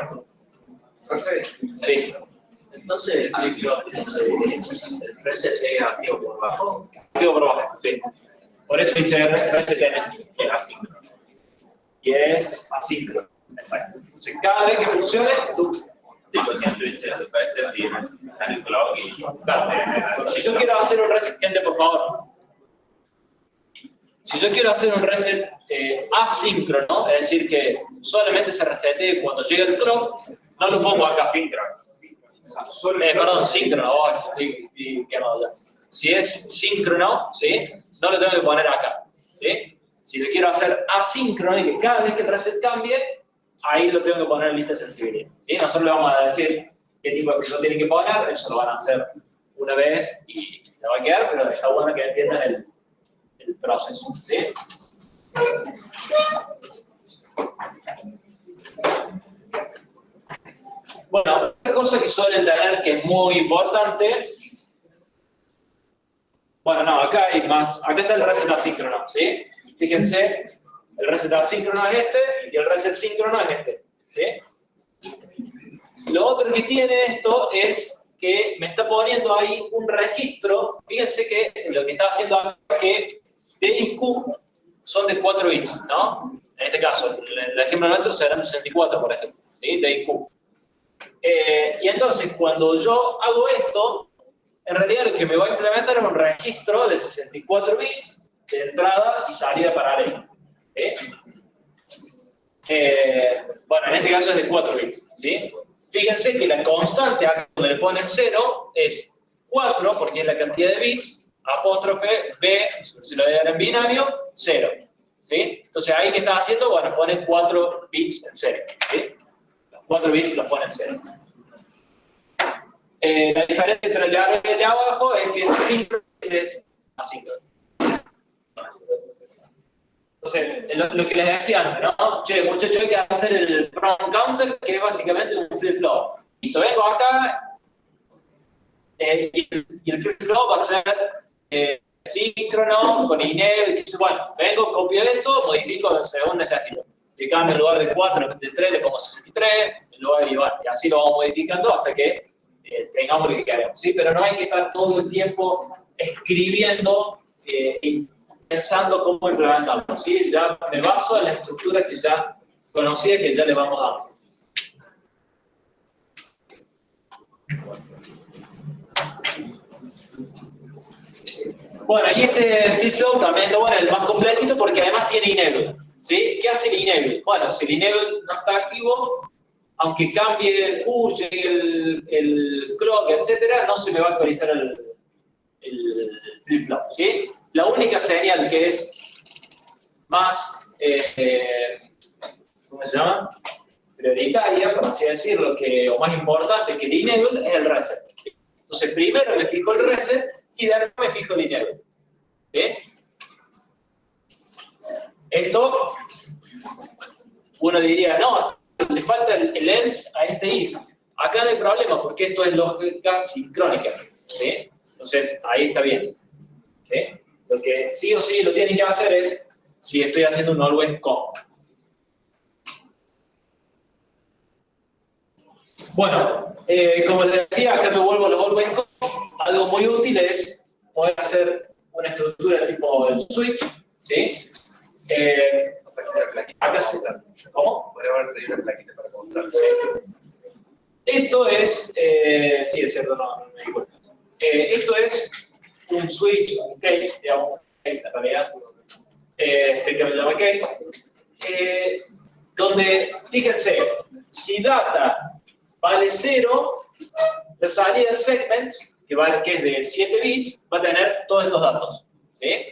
Perfecto. Sí. Entonces, el flip-flop es el reset activo por abajo. Activo por abajo, sí. Por eso dice RST que es asíncrono. Y es asíncrono. Exacto. Entonces, cada vez que funcione, tú. Sí, pues siempre dice, parece que está en el cloud y Claro. Si yo quiero hacer un reset, gente, por favor. Si yo quiero hacer un reset asíncrono, es decir, que solamente se resete cuando llega el clock, no lo pongo acá. Síncrono. Perdón, síncrono. Estoy quemado ya. Si es síncrono, ¿sí? No lo tengo que poner acá. ¿Sí? Si lo quiero hacer asíncrono y que cada vez que el reset cambie, ahí lo tengo que poner en lista de sensibilidad. ¿Sí? Nosotros le vamos a decir qué tipo de filtro tienen que poner, eso lo van a hacer una vez y le va a quedar, pero está bueno que entiendan el proceso. ¿Sí? Bueno, otra cosa que suelen tener que es muy importante. Bueno, no, acá hay más. Acá está el reset asíncrono, ¿sí? Fíjense, el reset asíncrono es este y el reset síncrono es este, ¿sí? Lo otro que tiene esto es que me está poniendo ahí un registro. Fíjense que lo que está haciendo acá es que D y Q son de 4 bits, ¿no? En este caso, el ejemplo nuestro serán 64, por ejemplo, ¿sí? D y Q. Y entonces, cuando yo hago esto, en realidad lo que me va a implementar es un registro de 64 bits de entrada y salida paralela. Bueno, en este caso es de 4 bits. ¿Sí? Fíjense que la constante acá donde le ponen 0 es 4, porque es la cantidad de bits, apóstrofe B, si lo voy a dar en binario, 0. ¿Sí? Entonces ahí que está haciendo, bueno, pone 4 bits en 0. ¿Sí? Los 4 bits los pone en 0. La diferencia entre el de arriba y el de abajo es que este síncrono es asíncrono. Entonces, lo que les decía antes, ¿no? Che, muchachos, hay que hacer el prompt counter, que es básicamente un flip-flop. Listo, vengo acá, y el flip-flop va a ser síncrono, con enable, y dice, bueno, vengo, copio esto, modifico según necesito. Le cambio en lugar de 4, de 3, le pongo 63, en lugar de y así lo vamos modificando hasta que tengamos lo que queremos, ¿sí? Pero no hay que estar todo el tiempo escribiendo y pensando cómo implementarlo, ¿sí? Ya me baso en la estructura que ya conocía, que ya le vamos dando. Bueno, y este flip-flop también está bueno, el más completito, porque además tiene enable, ¿sí? ¿Qué hace el enable? Bueno, si el enable no está activo, aunque cambie el Q, llegue el clock, etc., no se me va a actualizar el flip-flop, ¿sí? La única señal que es más, ¿cómo se llama? Prioritaria, por así decirlo, o más importante que el enable es el reset. Entonces, primero me fijo el reset y después me fijo el enable. ¿Sí? Esto, uno diría, no, le falta el else a este if. Acá no hay problema porque esto es lógica sincrónica. ¿Sí? Entonces, ahí está bien. ¿Sí? Lo que sí o sí lo tienen que hacer es si estoy haciendo un always com. Bueno, como les decía, acá me vuelvo a los always com. Algo muy útil es poder hacer una estructura tipo el switch. ¿Sí? Acá se está. ¿Cómo? Podría haber traído una plaquita para mostrar. Sí. Esto es, sí, es cierto, no me di cuenta. Esto es un switch, un case, digamos, case en realidad, que me llama case, donde, fíjense, si data vale 0, la salida segment, que es de 7 bits, va a tener todos estos datos. ¿Sí?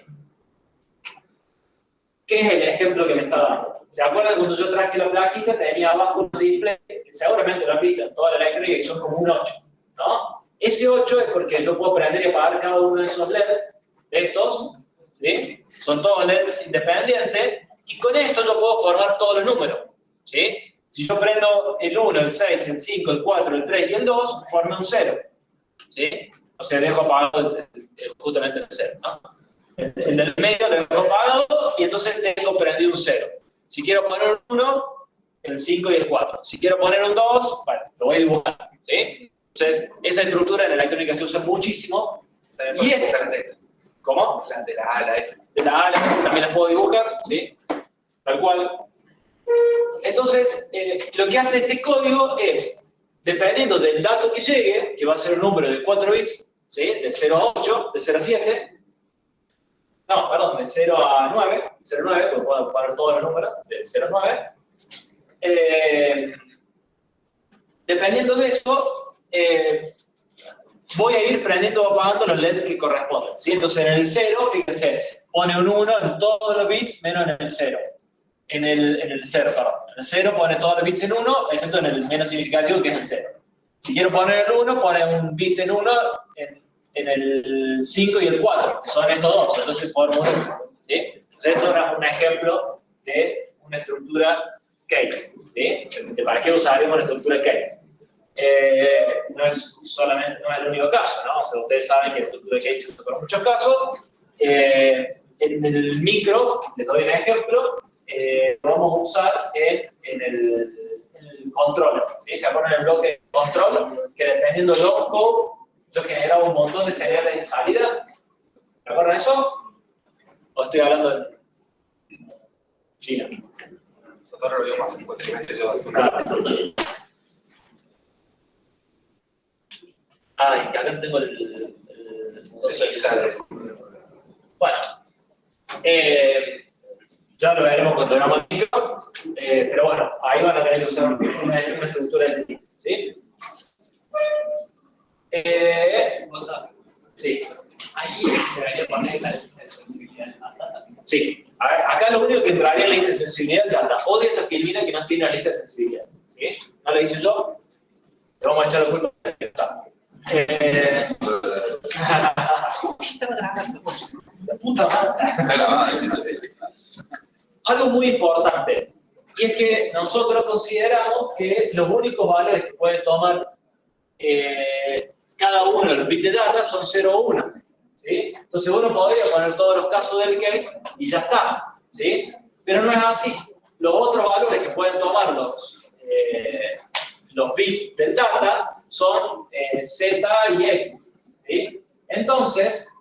¿Qué es el ejemplo que me está dando? ¿Se acuerdan cuando yo traje la plaquita? Tenía abajo un display, que seguramente lo han visto en toda la electrónica, y son como un 8, ¿no? Ese 8 es porque yo puedo prender y apagar cada uno de esos LED, de estos, ¿sí? Son todos LEDs independientes, y con esto yo puedo formar todos los números, ¿sí? Si yo prendo el 1, el 6, el 5, el 4, el 3 y el 2, forma un 0, ¿sí? O sea, dejo apagado justamente el 0, ¿no? El del medio lo dejo apagado y entonces tengo prendido un 0. Si quiero poner un 1, el 5 y el 4. Si quiero poner un 2, bueno, lo voy a dibujar, ¿sí? Entonces, esa estructura en la electrónica se usa muchísimo. Y es, ¿cómo? Las de la A a la F. De la A a la F también las puedo dibujar, ¿sí? Tal cual. Entonces, lo que hace este código es, dependiendo del dato que llegue, que va a ser un número de 4 bits, ¿sí? De 0 a 8, de 0 a 7, no, perdón, de 0 a 9, 0 a 9, porque puedo poner todos los números, de 0 a 9. Dependiendo de eso, voy a ir prendiendo o apagando los LEDs que corresponden, ¿sí? Entonces, en el 0, fíjense, pone un 1 en todos los bits, menos en el 0. En el 0, perdón. En el 0 pone todos los bits en 1, excepto en el menos significativo, que es el 0. Si quiero poner el 1, pone un bit en 1 en el 5 y el 4, que son estos dos. Entonces formo 1. ¿Sí? Entonces, eso es un ejemplo de una estructura case. ¿Sí? ¿Para qué usaremos la estructura case? No es el único caso, ¿no? O sea, ustedes saben que la estructura case se usa para muchos casos. En el micro, les doy un ejemplo. Lo vamos a usar en el controller, ¿sí? ¿Se acuerdan del bloque de control? Que dependiendo del opcode, yo generaba un montón de señales de salida. ¿Se acuerdan de eso? ¿O estoy hablando de China? Nosotros lo vimos más frecuentemente, yo Claro. Y acá no tengo el bueno, ya lo veremos cuando hagamos el micro, pero bueno, ahí van a tener que usar una estructura de tipo, ¿sí? Sí. Ahí se debería poner la lista de sensibilidad. Sí. A ver, acá lo único que entraría en la lista de sensibilidad es data. Odio esta filmina que no tiene la lista de sensibilidad, ¿sí? ¿No lo hice yo? Le vamos a echar la culpa. La puta madre. Algo muy importante, y es que nosotros consideramos que los únicos valores que puede tomar cada uno de los bits de data son 0 o 1, ¿sí? Entonces uno podría poner todos los casos del case y ya está, ¿sí? Pero no es así. Los otros valores que pueden tomar los bits del data son Z y X, ¿sí? Entonces,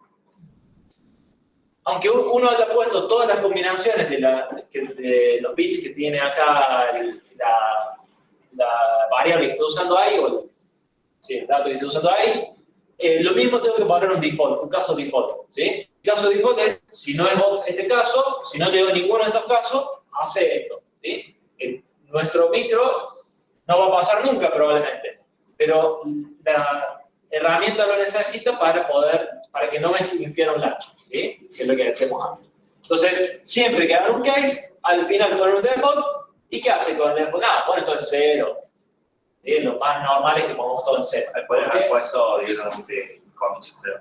aunque uno haya puesto todas las combinaciones de los bits que tiene acá la variable que estoy usando ahí, o el dato que estoy usando ahí, lo mismo tengo que poner un default, un caso default, ¿sí? El caso default es, si no es este caso, si no llegó ninguno de estos casos, hace esto, ¿sí? En nuestro micro no va a pasar nunca probablemente, pero la herramienta lo necesita para que no me infiera un latch, ¿sí? Que es lo que decíamos antes. Entonces, siempre que hagan un case, al final ponen un default, ¿y qué hace con el default? Nada, pone todo en 0. ¿Sí? Lo más normal es que pongamos todo en 0. Pueden haber puesto directamente commits 0.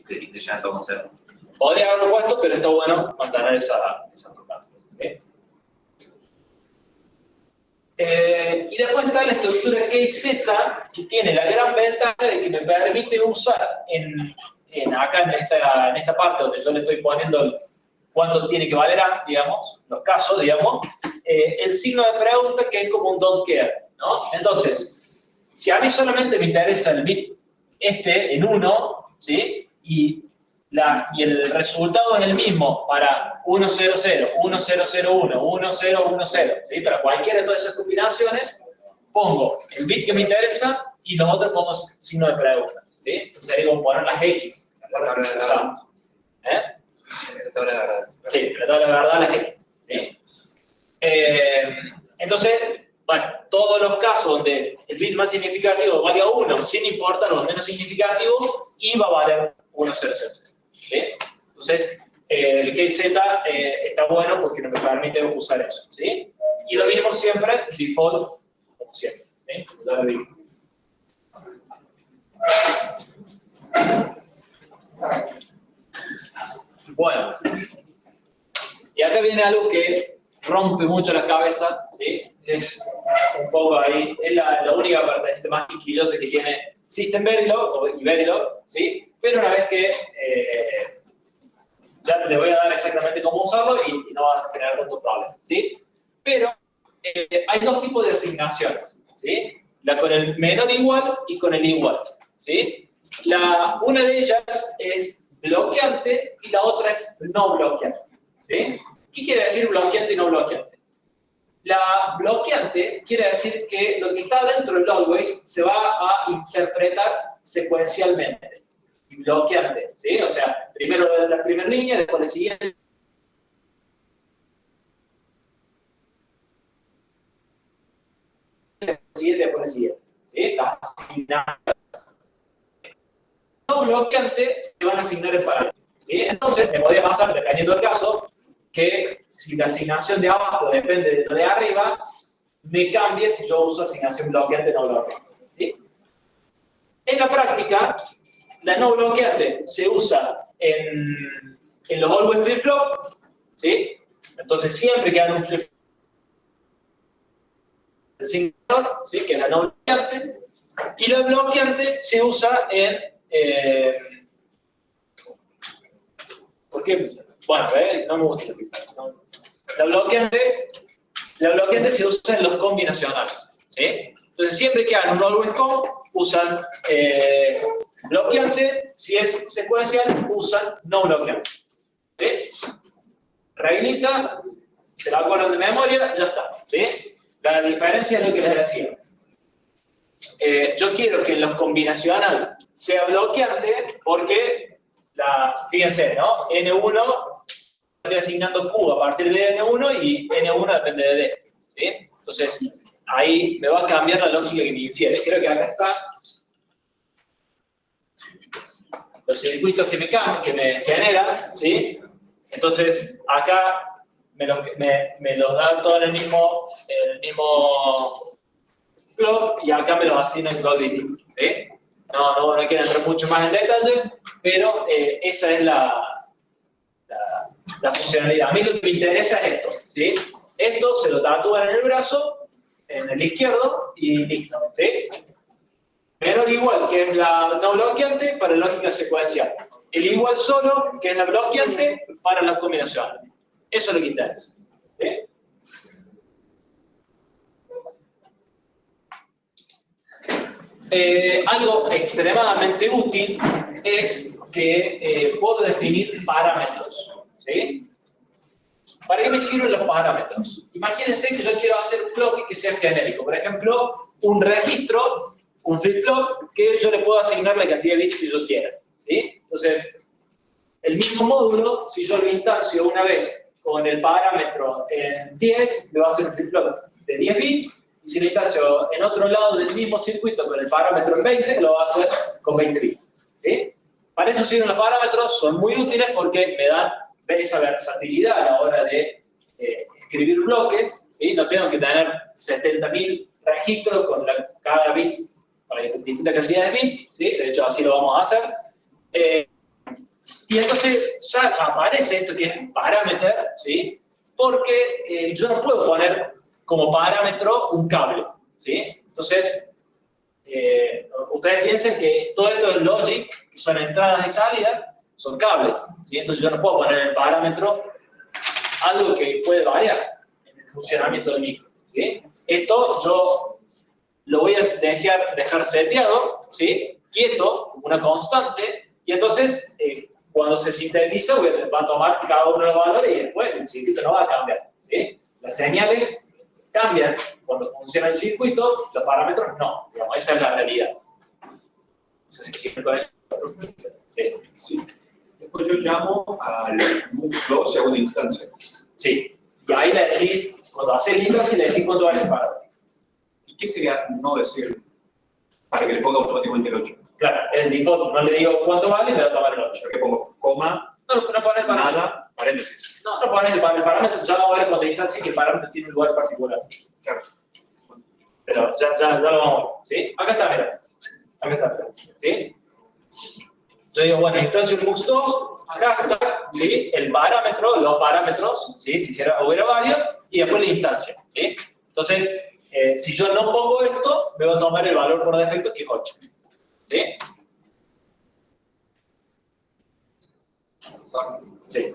Y te llenan todo con 0. Podría haberlo puesto, pero está bueno mantener esa propuesta. ¿Sí? Y después está la estructura KZ, que tiene la gran ventaja de que me permite usar acá en esta parte donde yo le estoy poniendo cuánto tiene que valer A, digamos, los casos, digamos, el signo de pregunta que es como un don't care, ¿no? Entonces, si a mí solamente me interesa el bit en 1, ¿sí? Y el resultado es el mismo para 100, 1001, 1010, ¿sí? Para cualquiera de todas esas combinaciones, pongo el bit que me interesa y los otros pongo signo de pregunta, ¿sí? Entonces sería como poner las X. ¿Se acuerdan que usamos? La tabla de verdad. Sí, la tabla de verdad las X. ¿Sí? Entonces, bueno, todos los casos donde el bit más significativo valga 1, sin importar lo menos significativo, y va a valer 1000. ¿Sí? Entonces, el KZ está bueno porque no me permite usar eso, ¿sí? Y lo mismo siempre, default, como siempre, ¿sí? Ya lo digo. Bueno, y acá viene algo que rompe mucho la cabeza, ¿sí? Es un poco ahí, es la única parte más quisquillosa que tiene System Verilog y Verilog, ¿sí? Pero una vez que ya le voy a dar exactamente cómo usarlo y no va a generar tanto problema, ¿sí? Pero hay dos tipos de asignaciones, ¿sí? La con el menor igual y con el igual, ¿sí? Una de ellas es bloqueante y la otra es no bloqueante, ¿sí? ¿Qué quiere decir bloqueante y no bloqueante? La bloqueante quiere decir que lo que está dentro del always se va a interpretar secuencialmente. Y bloqueante, ¿sí? O sea, primero la primera línea, después la siguiente. Después la siguiente, ¿sí? Las asignadas. No bloqueante se van a asignar en paralelo, ¿sí? Entonces, me podría pasar, dependiendo del caso, que si la asignación de abajo depende de lo de arriba, me cambie si yo uso asignación bloqueante o no bloqueante, ¿sí? En la práctica, la no bloqueante se usa en los always flip-flop, ¿sí? Entonces, siempre que hagan un flip-flop, ¿sí? Que es la no bloqueante, y la bloqueante se usa en... ¿por qué? Bueno, no me gusta no. La bloqueante se usa en los combinacionales, ¿sí? Entonces, siempre que hagan un always com, usan bloqueante. Si es secuencial, usan no bloqueante, ¿sí? Reglita, se la acuerdan de memoria, ya está, ¿sí? La diferencia es lo que les decía. Yo quiero que en los combinacionales sea bloqueante porque, fíjense, ¿no? N1 estoy asignando Q a partir de N1 y N1 depende de D, ¿sí? Entonces, ahí me va a cambiar la lógica que me infiere. Creo que acá está los circuitos que me genera, ¿sí? Entonces, acá me los da todo en el mismo clock y acá me los asigna en clock distinto, ¿sí? No quiero entrar mucho más en detalle, pero esa es la funcionalidad. A mí lo que me interesa es esto, ¿sí? Esto se lo tatúan en el brazo, en el izquierdo, y listo, ¿sí? Menor igual, que es la no bloqueante para lógica secuencial. El igual solo, que es la bloqueante para las combinaciones. Eso es lo que interesa, ¿sí? Algo extremadamente útil es que puedo definir parámetros, ¿sí? ¿Para qué me sirven los parámetros? Imagínense que yo quiero hacer un bloque que sea genérico. Por ejemplo, un registro, un flip-flop, que yo le puedo asignar la cantidad de bits que yo quiera, ¿sí? Entonces, el mismo módulo, si yo lo instancio una vez con el parámetro en 10, me va a hacer un flip-flop de 10 bits. Y si lo instancio en otro lado del mismo circuito con el parámetro en 20, lo va a hacer con 20 bits, ¿sí? Para eso sirven los parámetros, son muy útiles porque me dan esa versatilidad a la hora de escribir bloques, ¿sí? No tengo que tener 70.000 registros con cada bit para distintas cantidades de bits, ¿sí? De hecho, así lo vamos a hacer. Y entonces aparece esto que es parameter, ¿sí? Porque yo no puedo poner como parámetro un cable, ¿sí? Entonces, ustedes piensen que todo esto es logic, son entradas y salidas, son cables, ¿sí? Entonces yo no puedo poner en el parámetro algo que puede variar en el funcionamiento del micro, ¿sí? Esto yo lo voy a dejar seteado, ¿sí? Quieto, como una constante, y entonces cuando se sintetiza va a tomar cada uno de los valores y después el circuito no va a cambiar, ¿sí? Las señales cambian cuando funciona el circuito, los parámetros no, digamos, esa es la realidad. No sé si con eso. Sí. Sí. Después yo llamo al MUX2 y hago una instancia. Sí. Y ahí le decís, cuando haces la instancia, le decís cuánto vale ese parámetro. ¿Y qué sería no decir para que le ponga automáticamente el 8? Claro, el default no le digo cuánto vale, me va a tomar el 8. Yo que pongo coma No pones el parámetro. Nada, paréntesis. No pones el parámetro, ya vamos a ver cuando distancia que el parámetro tiene un lugar particular. Claro. Pero ya lo vamos a ver, ¿sí? Acá está, mira. Acá está, mira. ¿Sí? Yo digo, bueno, instancia Unimux 2, acá está, ¿sí? El parámetro, los parámetros, ¿sí? Si hubiera varios, y después la instancia, ¿sí? Entonces, si yo no pongo esto, me va a tomar el valor por defecto, que es 8. ¿Sí? Sí.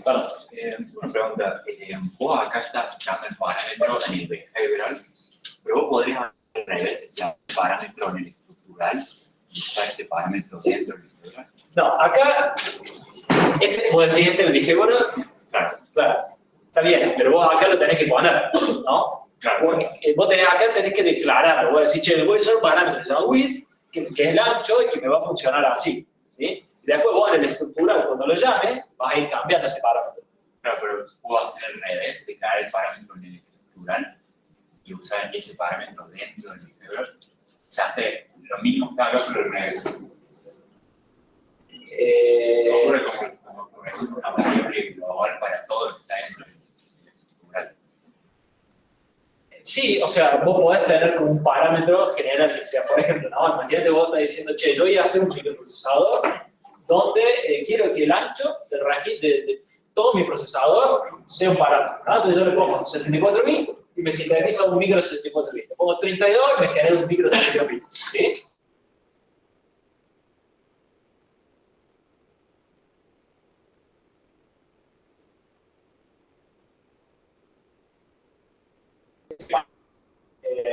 Perdón. Una pregunta, vos acá estás echando el parámetro en el behavioral, pero vos podrías al revés, echar el parámetro en el estructural y usar ese parámetro dentro del behavioral. No, acá, vos decís este el behavioral, claro, está bien, pero vos acá lo tenés que poner, ¿no? Claro. Vos acá tenés que declarar, vos decís, che, voy a usar un parámetro, se llama width, que es el ancho y que me va a funcionar así, ¿sí? Y después vos en el estructural, cuando lo llames, vas a ir cambiando ese parámetro. Claro, pero puedo hacer al revés, declarar el parámetro en el estructural y usar ese parámetro dentro del behavioral. O sea, hacer lo mismo que haga, pero al revés. Ocurre como por ejemplo, una variable global para todo lo que está dentro del estructural. Sí, o sea, vos podés tener como un parámetro general que sea, por ejemplo, no, imagínate vos estás diciendo, che, yo voy a hacer un microprocesador donde quiero que el ancho de todo mi procesador sea un parámetro, ¿no? Entonces yo le pongo 64 bits y me sintetiza un micro 64 bits. Le pongo 32 y me genera un micro 32 bits, ¿sí?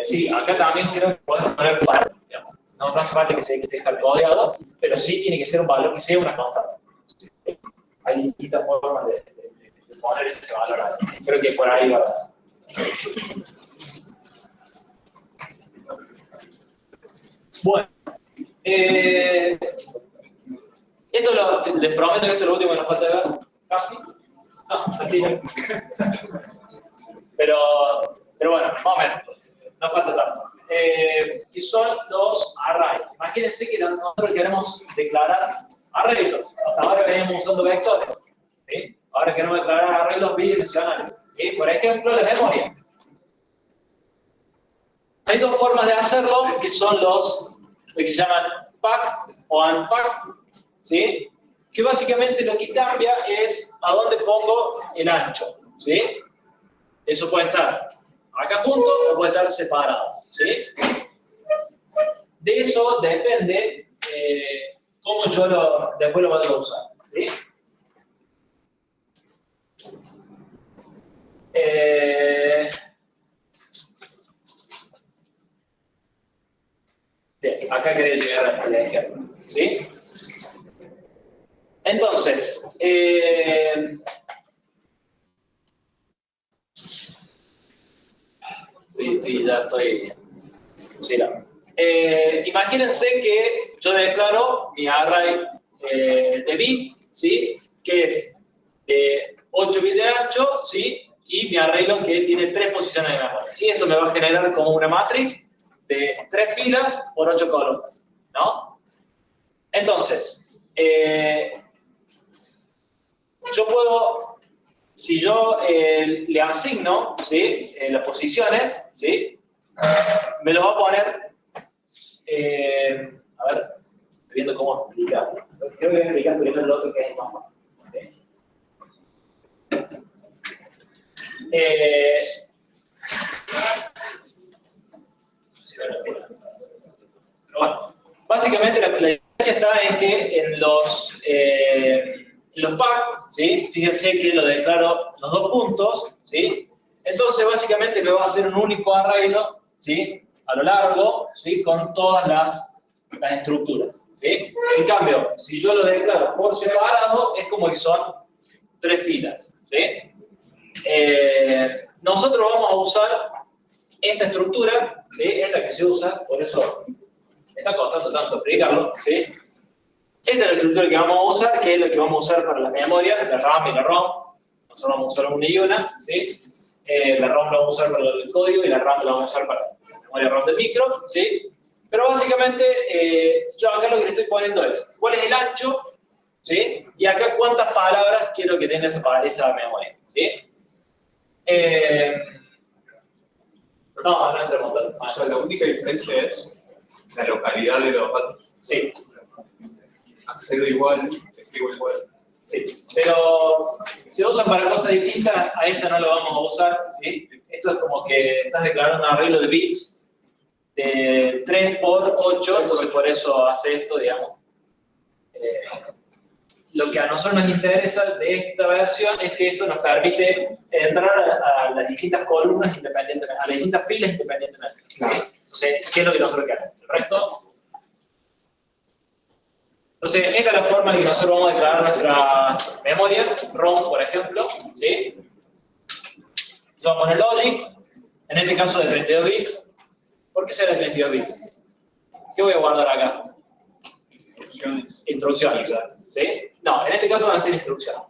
Sí, acá también creo que podemos poner parámetros, digamos. No hace falta que se deje codeado, pero sí tiene que ser un valor que sea una constante. Hay distintas formas de poner ese valor ahí. Creo que por ahí va. Bueno, esto les prometo que esto es lo último que nos falta ver, casi. No, mentira. Pero bueno, más o menos. No falta tanto. Que son los arrays. Imagínense que nosotros queremos declarar arreglos. Hasta ahora veníamos usando vectores. ¿Sí? Ahora queremos declarar arreglos bidimensionales. ¿Sí? Por ejemplo, la memoria. Hay dos formas de hacerlo, que son lo que llaman packed o unpacked. ¿Sí? Que básicamente lo que cambia es a dónde pongo el ancho. ¿Sí? Eso puede estar acá junto o puede estar separado, ¿sí? De eso depende cómo yo después lo voy a usar, ¿sí? Sí, acá quería llegar al ejemplo, ¿sí? Entonces, ya estoy fusilado. Imagínense que yo declaro mi array de bit, ¿sí? Que es 8 bits de ancho, ¿sí? Y mi arreglo que tiene 3 posiciones de memoria, ¿sí? Esto me va a generar como una matriz de 3 filas por 8 columnas, ¿no? Entonces, yo puedo, si yo le asigno, ¿sí? Las posiciones, ¿sí? Me los va a poner, a ver, estoy viendo cómo explicarlo. Creo que voy a explicar primero el otro que es más fácil. ¿Sí? Pero bueno, básicamente la diferencia está en que en los pack, ¿sí? Fíjense que lo declaro los dos puntos, ¿sí? Entonces básicamente me va a hacer un único arreglo, ¿sí? A lo largo, ¿sí? Con todas las estructuras, ¿sí? En cambio, si yo lo declaro por separado, es como que son 3 filas, ¿sí? Nosotros vamos a usar esta estructura, ¿sí? Es la que se usa, por eso me está costando tanto explicarlo, ¿sí? Esta es la estructura que vamos a usar, que es la que vamos a usar para la memoria, la RAM y la ROM. Nosotros vamos a usar una y una, ¿sí? La ROM la vamos a usar para el código y la RAM la vamos a usar para la memoria ROM del micro, ¿sí? Pero básicamente, yo acá lo que le estoy poniendo es, ¿cuál es el ancho? ¿sí? Y acá cuántas palabras quiero que tenga esa memoria, ¿sí? No entremos tanto. O sea, la única diferencia es la localidad de los datos. Sí, Accedo igual, escribo igual. sí. Pero si lo usan para cosas distintas, a esta no lo vamos a usar, ¿sí? Esto es como que estás declarando un arreglo de bits de 3 por 8, entonces por eso hace esto, digamos. Lo que a nosotros nos interesa de esta versión es que esto nos permite entrar a las distintas columnas independientemente, a las distintas filas independientemente. ¿Sí? Entonces, ¿qué es lo que nosotros queremos? El resto. Entonces, esta es la forma en que nosotros vamos a declarar nuestra memoria, ROM, por ejemplo. ¿Sí? Entonces, vamos a poner logic, en este caso de 32 bits. ¿Por qué será de 32 bits? ¿Qué voy a guardar acá? Instrucciones, ¿sí? No, en este caso van a ser instrucciones.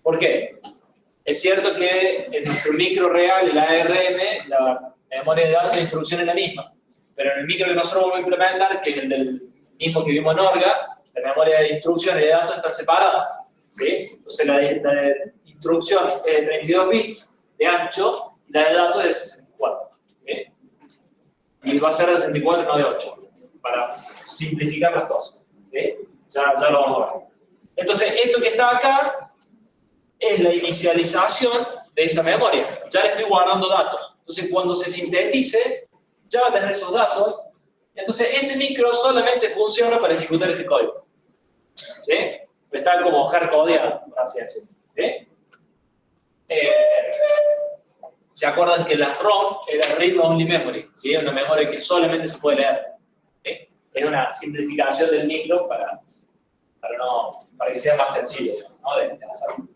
¿Por qué? Es cierto que en nuestro micro real, el ARM, la memoria de datos de instrucción es la misma. Pero en el micro que nosotros vamos a implementar, que es el del mismo que vimos en Orga, la memoria de instrucción y de datos están separadas, ¿sí? Entonces la instrucción es de 32 bits de ancho y la de datos es de 64. ¿Sí? Y va a ser de 64, no de 8, para simplificar las cosas. ¿Sí? Ya lo vamos a ver. Entonces, esto que está acá es la inicialización de esa memoria. Ya le estoy guardando datos. Entonces, cuando se sintetice, ya va a tener esos datos. Entonces, este micro solamente funciona para ejecutar este código. ¿Sí? Está como hardcodeado, por así decirlo. ¿Sí? ¿Se acuerdan que la ROM era read-only memory? ¿Sí? Una memoria que solamente se puede leer. ¿Sí? Es una simplificación del micro para que sea más sencillo, ¿no? de hacerlo.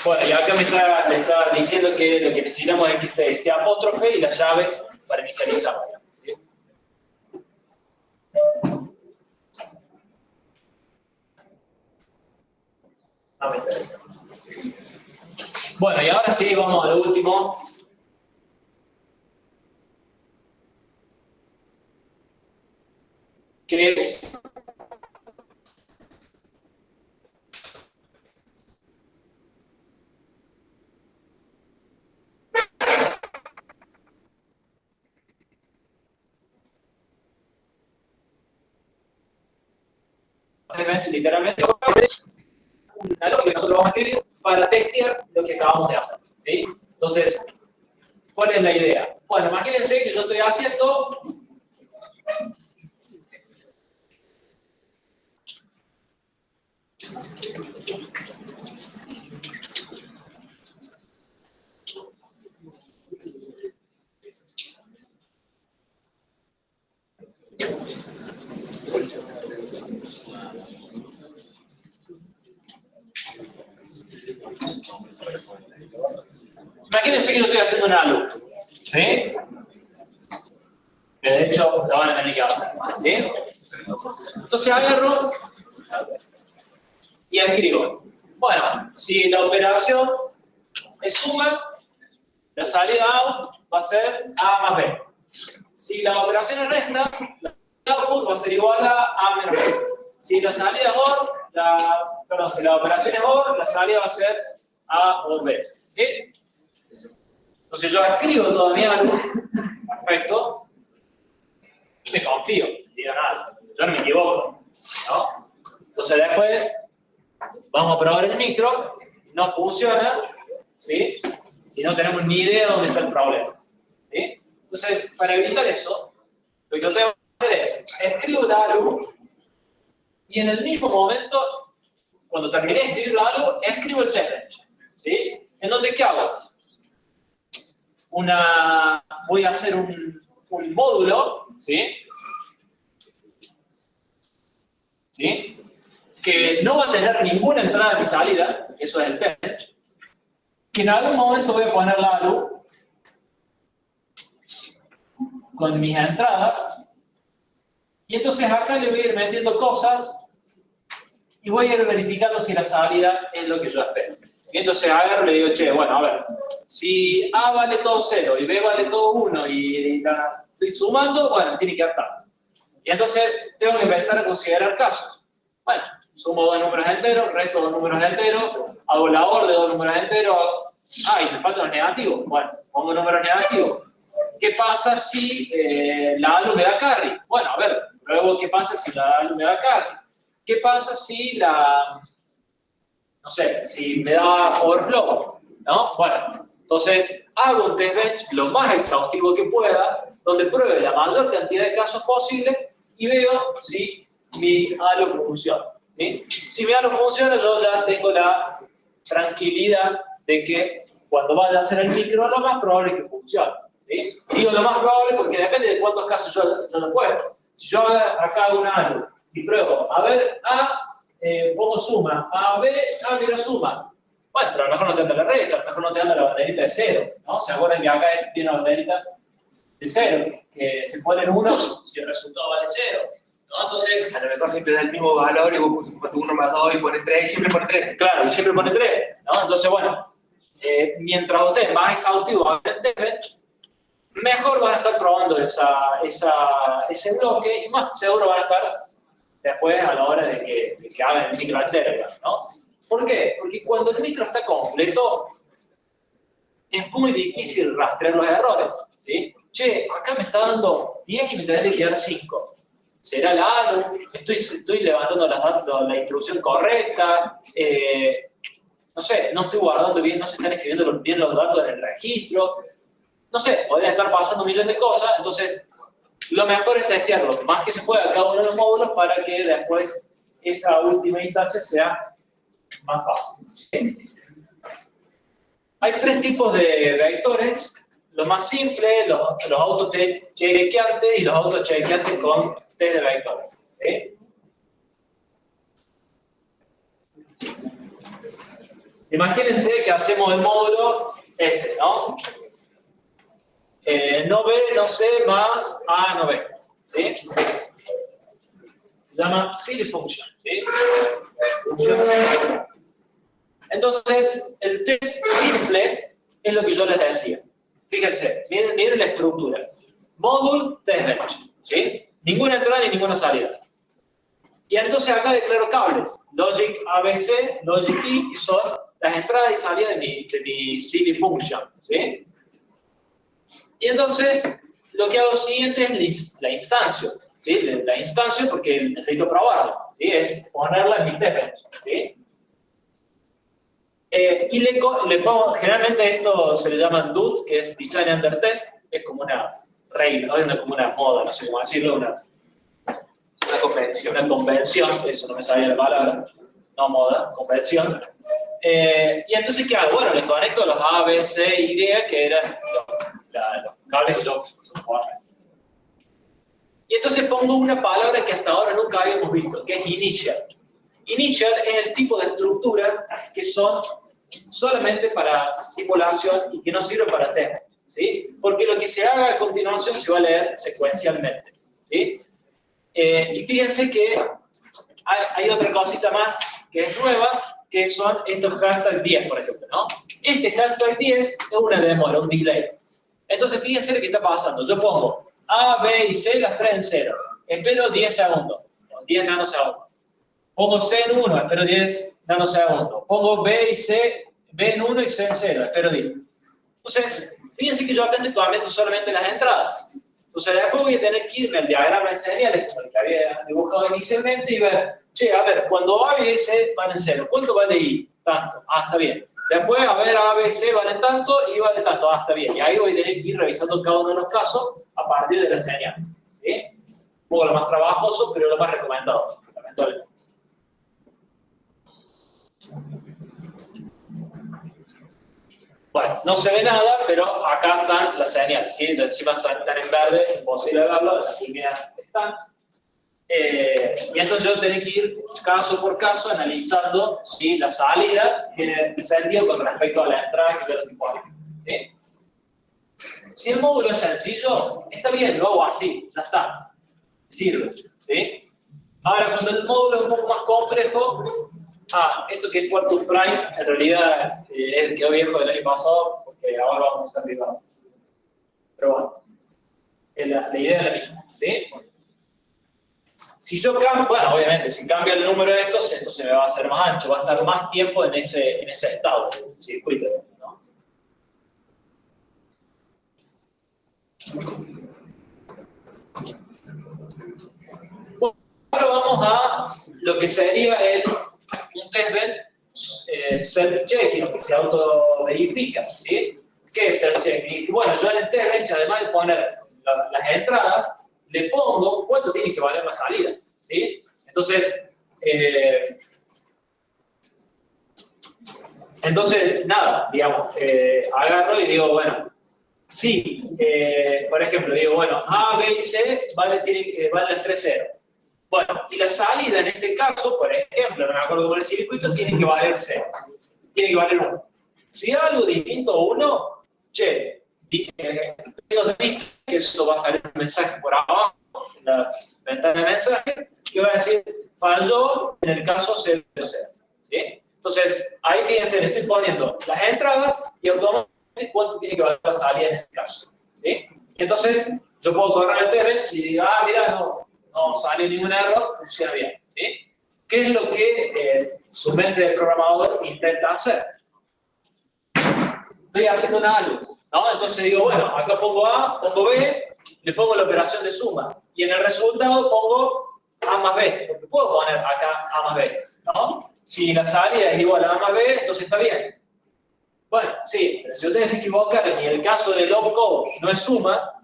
Bueno, y acá me está diciendo que lo que necesitamos es este apóstrofe y las llaves para inicializar. ¿Sí? No me interesa. Bueno, y ahora sí, vamos a lo último. Que es literalmente una lógica que nosotros vamos a escribir para testear lo que acabamos de hacer. ¿Sí? Entonces, ¿cuál es la idea? Bueno, imagínense que yo estoy haciendo imagínense que yo estoy haciendo una luz, ¿sí? Que de hecho la van a tener que hacer, ¿sí? Entonces agarro y escribo. Bueno, si la operación es suma, la salida out va a ser A más B. Si la operación es resta, la output va a ser igual a A menos B. Si la salida es OR, si la operación es OR, la salida va a ser A o B. ¿Sí? Entonces yo escribo todavía algo, perfecto, y me confío, no digo nada, yo no me equivoco, ¿no? Entonces después vamos a probar el micro, no funciona, ¿sí? Y no tenemos ni idea de dónde está el problema, ¿sí? Entonces, para evitar eso, lo que yo tengo que hacer es, escribo la luz, y en el mismo momento, cuando terminé de escribir la luz, escribo el test, ¿sí? ¿En dónde qué hago? Voy a hacer un módulo, ¿sí? ¿Sí? Que no va a tener ninguna entrada ni salida, eso es el test, que en algún momento voy a poner la luz con mis entradas, y entonces acá le voy a ir metiendo cosas y voy a ir verificando si la salida es lo que yo espero. Y entonces agarro y le digo, che, bueno, a ver, si A vale todo 0 y B vale todo 1 y la estoy sumando, bueno, tiene que dar tanto. Y entonces tengo que empezar a considerar casos. Bueno, sumo dos números enteros, resto dos números enteros, hago la OR de dos números enteros. Ah, y me faltan los negativos. Bueno, pongo números negativos. ¿Qué pasa si la ALU me da carry? Bueno, a ver, luego, ¿qué pasa si la ALU me da carry? ¿Qué pasa si no sé, si me da overflow? ¿No? Bueno, entonces hago un test bench lo más exhaustivo que pueda, donde pruebe la mayor cantidad de casos posible y veo si mi ALU funciona. ¿Sí? Si mi ALU funciona, yo ya tengo la tranquilidad de que cuando vaya a hacer el micro, lo más probable es que funcione. ¿Sí? Digo lo más probable porque depende de cuántos casos yo le he puesto. Si yo acá hago un ALU y pruebo, a ver, pongo suma, a B, mira suma. Bueno, pero a lo mejor no te anda la resta, a lo mejor no te anda la banderita de 0, ¿no? ¿Se acuerdan que acá este tiene una banderita de 0, que se pone en 1 si el resultado vale 0? ¿No? Entonces, A lo mejor siempre da el mismo valor y vos pones 1 más 2 y pones 3 y siempre pones 3. claro, y siempre pone 3, ¿no? Entonces, bueno, mientras usted más exhaustivo haga el test bench, mejor van a estar probando ese bloque y más seguro van a estar después a la hora de que hagan el micro entero, ¿no? ¿Por qué? Porque cuando el micro está completo, es muy difícil rastrear los errores, ¿sí? Che, acá me está dando 10 y me tendría que dar 5. ¿Será la ALU? ¿Estoy levantando la instrucción correcta? No sé, no estoy guardando bien, no se están escribiendo bien los datos en el registro. No sé, podrían estar pasando un millón de cosas, entonces lo mejor es testearlo lo más que se pueda cada uno de los módulos para que después esa última instancia sea más fácil. ¿Sí? Hay 3 tipos de vectores. Lo más simple, los autochequeantes y los autochequeantes con test de vectores. ¿Sí? Imagínense que hacemos el módulo ¿no? No B, no C más A, no B. ¿Sí? Se llama silly function. ¿Sí? Entonces, el test simple es lo que yo les decía. Fíjense, miren la estructura. Module, test bench. ¿Sí? Ninguna entrada ni ninguna salida. Y entonces acá declaro cables. Logic ABC, Logic I, que son las entradas y salidas de mi silly function. ¿Sí? Y entonces, lo que hago siguiente es la instancia. ¿Sí? La instancia porque necesito probarla. ¿Sí? Es ponerla en mi test bench. ¿Sí? Y le pongo, generalmente esto se le llama DUT, que es Design Under Test, es como una regla, ¿no? Como una moda, no sé cómo decirlo, una convención, eso no me sabía la palabra, no moda, convención. Y entonces, ¿qué hago? Bueno, le conecto los A, B, C, Y, que eran los cables que yo formé. Y entonces pongo una palabra que hasta ahora nunca habíamos visto, que es initial. Initial es el tipo de estructura que son solamente para simulación y que no sirven para test, ¿sí? Porque lo que se haga a continuación se va a leer secuencialmente, ¿sí? Y fíjense que hay otra cosita más que es nueva, que son estos hashtag 10, por ejemplo, ¿no? Este hashtag 10 es una demora, un delay. Entonces, fíjense lo que está pasando. Yo pongo A, B y C, las 3 en 0. Espero 10 segundos, 10 nanosegundos. Pongo C en 1, espero 10 nanosegundos. Pongo B y C, B en 1 y C en 0, espero 10. Entonces, fíjense que yo acá estoy cambiando solamente las entradas. Entonces, después voy a tener que irme al diagrama de señales, como el que había dibujado inicialmente, y ver, che, a ver, cuando A y C van en 0, ¿cuánto vale I? Tanto. Ah, está bien. Después, a ver, A, B, C valen tanto, y vale tanto. Ah, está bien. Y ahí voy a tener que ir revisando cada uno de los casos a partir de las señales. ¿Sí? Un poco lo más trabajoso, pero lo más recomendado, lamentablemente. Bueno, no se ve nada, pero acá están las señales, ¿sí? Encima están en verde, es imposible verlo, las líneas están. Y entonces yo tengo que ir caso por caso analizando si la salida tiene sentido con respecto a la entrada que yo estoy poniendo. ¿Sí? Si el módulo es sencillo, está bien, lo hago así, ya está. Sirve. ¿Sí? Ahora, cuando el módulo es un poco más complejo, esto que es Quartus Prime, en realidad quedó viejo del año pasado, porque ahora vamos a usar privado. Pero bueno, la idea es la misma. ¿Sí? Si yo cambio, bueno, obviamente, si cambio el número de estos, esto se me va a hacer más ancho, va a estar más tiempo en ese estado del circuito, ¿no? Bueno, ahora vamos a lo que sería un test bench self-checking, que se auto-verifica, ¿sí? ¿Qué es self-checking? Bueno, yo en el test bench, además de poner las entradas, le pongo cuánto tiene que valer la salida, ¿sí? Entonces, nada, digamos, agarro y digo, bueno, sí, por ejemplo, digo, bueno, A, B y C vale las 3 0. Bueno, y la salida en este caso, por ejemplo, no me acuerdo con el circuito, tiene que valer 0, tiene que valer 1. Si hay algo distinto a 1, che, eso que eso va a salir un mensaje por abajo, en la ventana de mensaje, que va a decir, falló en el caso 0, 0. ¿Sí? Entonces, ahí fíjense, le estoy poniendo las entradas y automáticamente cuánto tiene que valer la salida en este caso. ¿Sí? Entonces, yo puedo correr el test y digo, mira, no sale ningún error, funciona bien. ¿Sí? ¿Qué es lo que su mente de programador intenta hacer? Estoy haciendo un algo, ¿no? Entonces digo, bueno, acá pongo A, pongo B, le pongo la operación de suma y en el resultado pongo A más B, porque puedo poner acá A más B, ¿no? Si la salida es igual a A más B, entonces está bien. Bueno, sí, pero si ustedes se equivocan y el caso del opcode no es suma,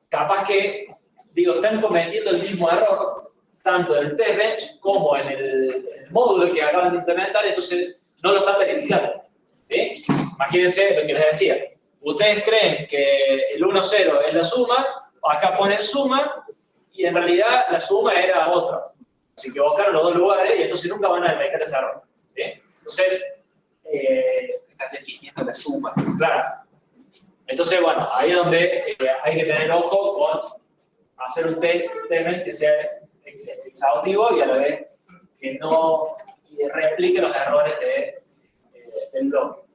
capaz que, digo, están cometiendo el mismo error, tanto en el test bench como en el módulo que acaban de implementar, entonces no lo están verificando. ¿Sí? Imagínense lo que les decía. Ustedes creen que el 1-0 es la suma, acá ponen suma, y en realidad la suma era otra. Se equivocaron los dos lugares y entonces nunca van a detectar ese error. ¿Sí? Entonces, estás definiendo la suma. Claro. Entonces, bueno, ahí es donde hay que tener ojo con hacer un test que sea exhaustivo y a la vez que no replique los errores del blog.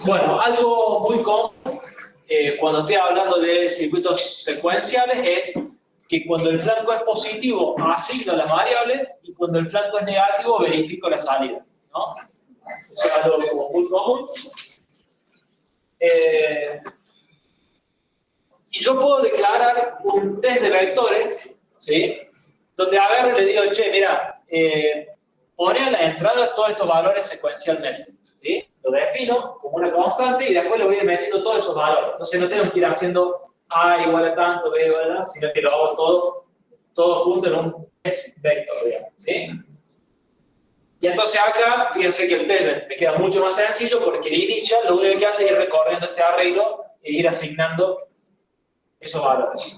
Bueno, algo muy común cuando estoy hablando de circuitos secuenciales es que cuando el flanco es positivo asigno las variables y cuando el flanco es negativo verifico las salidas, ¿no? Eso es algo como muy común. Y yo puedo declarar un test de vectores, ¿sí? Donde agarro y le digo, che, mira, pone a la entrada todos estos valores secuencialmente, ¿sí? Lo defino como una constante y después le voy a ir metiendo todos esos valores. Entonces no tengo que ir haciendo A igual a tanto, B igual a tanto, sino que lo hago todo junto en un test vector, digamos, ¿sí? Y entonces acá, fíjense que el test me queda mucho más sencillo porque el initial lo único que hace es ir recorriendo este arreglo e ir asignando esos valores.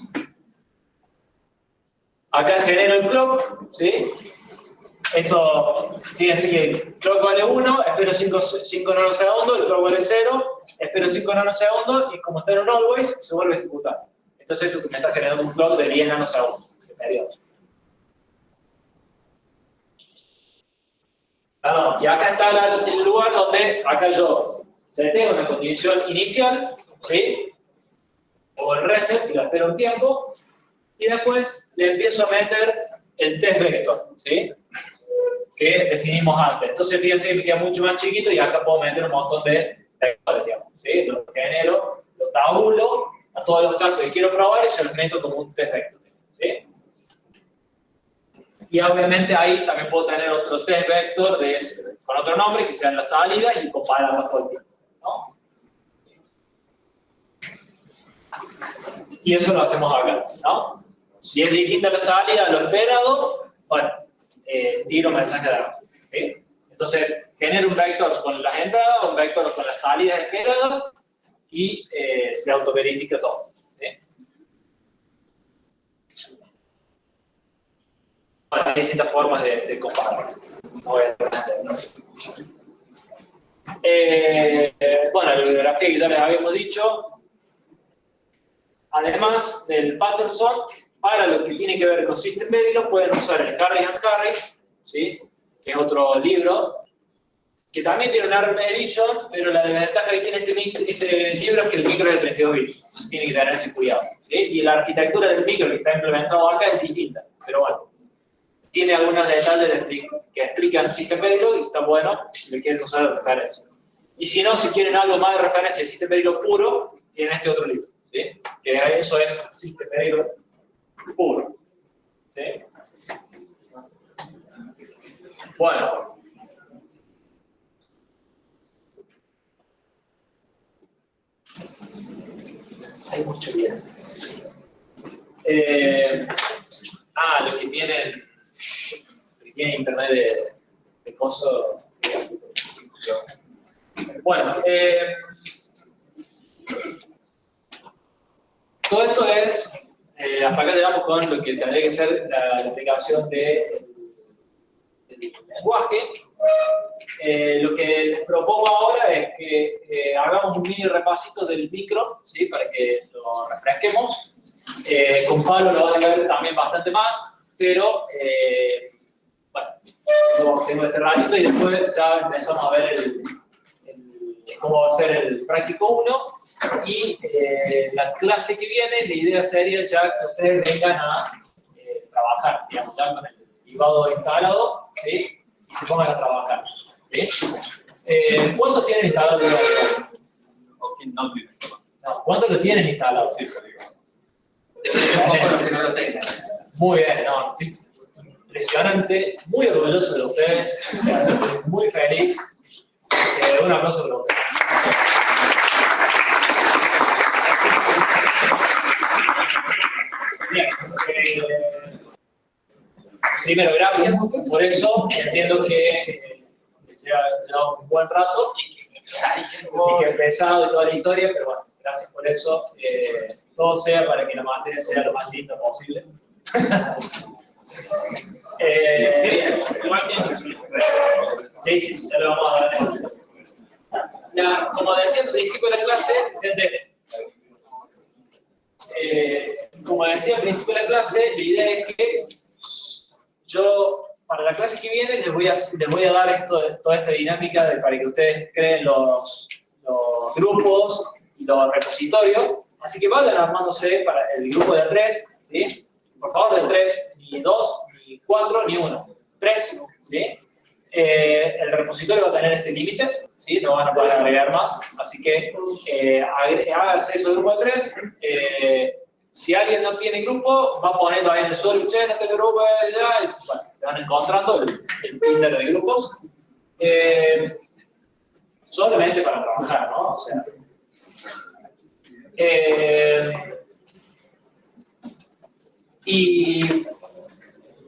Acá genero el clock, ¿sí? Esto, fíjense que el clock vale 1, espero 5 nanosegundos, el clock vale 0, espero 5 nanosegundos y como está en un always, se vuelve a ejecutar. Entonces esto me está generando un clock de 10 nanosegundos de periodo. Y acá está el lugar donde acá yo tengo una condición inicial, ¿sí? O el reset, y lo espero un tiempo, y después le empiezo a meter el test vector, ¿sí? Que definimos antes. Entonces fíjense que me queda mucho más chiquito y acá puedo meter un montón de vectores, digamos, ¿sí? Los genero, los tabulo a todos los casos que quiero probar y se los meto como un test vector, ¿sí? Y obviamente ahí también puedo tener otro test vector con otro nombre que sean las salidas y compararlos todo el tiempo, ¿no? Y eso lo hacemos acá, ¿no? Si es distinta la salida a lo esperado, bueno, tiro mensaje de error, ¿sí? Entonces, genero un vector con las entradas, un vector con las salidas esperadas y se autoverifica todo, ¿sí? Bueno, hay distintas formas de comparar. No voy a bueno, la bibliografía que ya les habíamos dicho. Además del Patterson, para lo que tiene que ver con System Verilog, pueden usar el Harris and Harris, ¿sí? Que es otro libro que también tiene un ARM Edition, pero la desventaja que tiene este libro es que el micro es de 32 bits. Tiene que tener ese cuidado, ¿sí? Y la arquitectura del micro que está implementado acá es distinta, pero bueno. Tiene algunos detalles que explican System Verilog y está bueno si le quieren usar de referencia. Y si no, si quieren algo más de referencia de System Verilog puro, tienen este otro libro, ¿sí? Que eso es System Verilog puro, ¿sí? Bueno. Hay mucho bien. Los que tienen internet de coso. Bueno, todo esto es, hasta acá llegamos con lo que tendría que ser la explicación del lenguaje. Lo que les propongo ahora es que hagamos un mini repasito del micro, ¿sí? Para que lo refresquemos. Con Pablo lo van a ver también bastante más, pero bueno, tengo este ratito y después ya empezamos a ver cómo va a ser el práctico 1 y la clase que viene, la idea sería ya que ustedes vengan a trabajar, digamos, ya con el privado instalado, ¿sí? Y se pongan a trabajar, ¿sí? ¿Cuántos tienen instalado el privado? No, ¿cuántos lo tienen instalado? Sí, pero digo. Un poco los que no lo tengan. Muy bien, no, estoy impresionante, muy orgulloso de ustedes, o sea, muy feliz. Un aplauso para ustedes. Bien. Primero, gracias por eso. Entiendo que lleva un buen rato y que es pesado y toda la historia, pero bueno, gracias por eso. Todo sea para que la materia sea lo más linda posible. Sí, ya lo vamos a dar. Como decía al principio de la clase, la idea es que yo, para la clase que viene, les voy a dar toda esta dinámica para que ustedes creen los grupos y los repositorios. Así que vayan armándose para el grupo de 3, ¿sí? Por favor, de 3, ni 2, ni 4, ni 1. 3, ¿sí? El repositorio va a tener ese límite, ¿sí? No van a poder agregar más. Así que háganse eso de grupo de 3. Si alguien no tiene grupo, va poniendo ahí en el suelo, che, no tengo grupo, ya, y, bueno, se van encontrando el Tinder de grupos. Solamente para trabajar, ¿no? O sea, y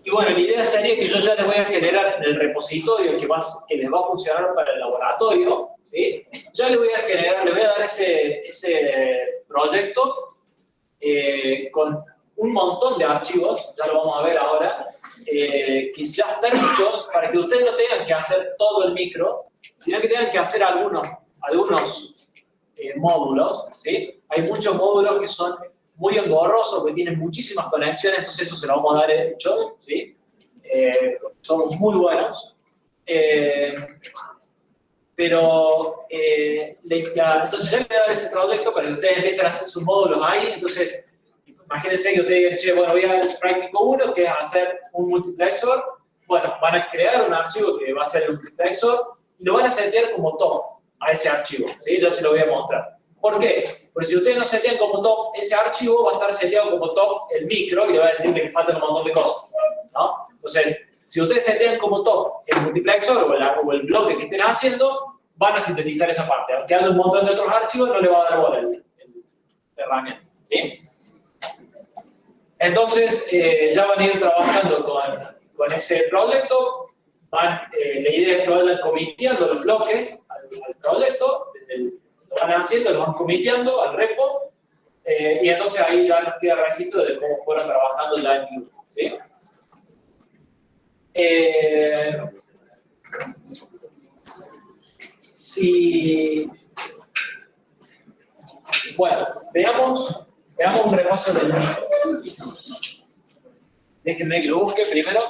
bueno, la idea sería que yo ya les voy a generar el repositorio que les va a funcionar para el laboratorio, ¿sí? Ya les voy a generar, les voy a dar ese proyecto con un montón de archivos, ya lo vamos a ver ahora, que ya están hechos para que ustedes no tengan que hacer todo el micro, sino que tengan que hacer algunos módulos, ¿sí? Hay muchos módulos que son muy engorrosos, que tienen muchísimas conexiones, entonces eso se lo vamos a dar hechos, ¿sí? Somos muy buenos. Pero, entonces ya les voy a dar ese proyecto para que ustedes empiecen a hacer sus módulos ahí. Entonces, imagínense que ustedes digan, che, bueno, voy al práctico 1, que es hacer un multiplexor. Bueno, van a crear un archivo que va a ser el multiplexor y lo van a setear como top a ese archivo, ¿sí? Ya se lo voy a mostrar. ¿Por qué? Porque si ustedes no setean como top ese archivo, va a estar seteado como top el micro y le va a decir que le faltan un montón de cosas, ¿no? Entonces, si ustedes setean como top el multiplexor o el bloque que estén haciendo, van a sintetizar esa parte. Aunque haya un montón de otros archivos, no le va a dar bola la herramienta, ¿sí? Entonces, ya van a ir trabajando con ese proyecto. La idea es que vayan comiteando los bloques al proyecto, lo van haciendo, lo van comiteando al repo, y entonces ahí ya nos queda registro de cómo fueron trabajando ya en grupo, ¿sí? Bueno, veamos un repaso del micro. Déjenme que lo busque primero.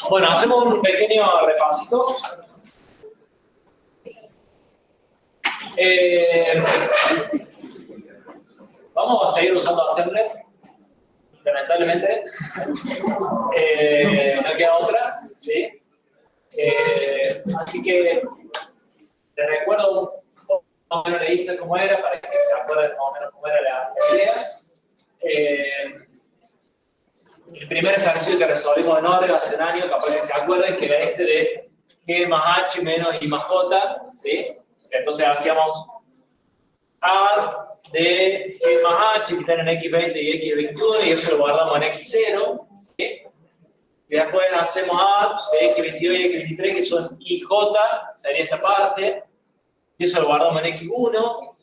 Bueno, hacemos un pequeño repasito. Vamos a seguir usando Assembler, lamentablemente. No queda otra, ¿sí? Así que les recuerdo un poco más o menos le hice cómo era, para que se acuerden más o menos cómo era la idea. El primer ejercicio que resolvimos en Orga hace un año, capaz que se acuerden, que era este de G más H menos I más J, ¿sí? Entonces hacíamos A de G más H, que están en X20 y X21, y eso lo guardamos en X0, ¿sí? Y después hacemos A de X22 y X23, que son IJ, sería esta parte, y eso lo guardamos en X1,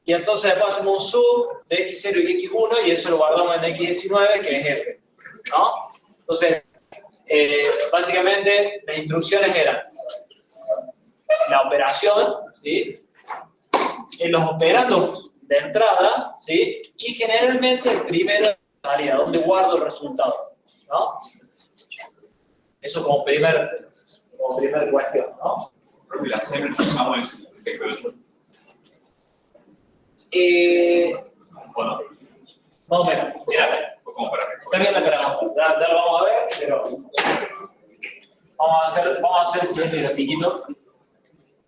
y entonces después hacemos un sub de X0 y X1, y eso lo guardamos en X19, que es F, ¿no? Entonces, básicamente, las instrucciones eran la operación, ¿sí? En los operandos de entrada, ¿sí? Y generalmente el primero de salida, donde guardo el resultado, ¿no? Eso como primer cuestión, ¿no? El assembly que usamos es TP8. Bueno, Más o menos, mira, como para está bien la pregunta, ya lo vamos a ver, pero vamos a hacer el siguiente grafiquito.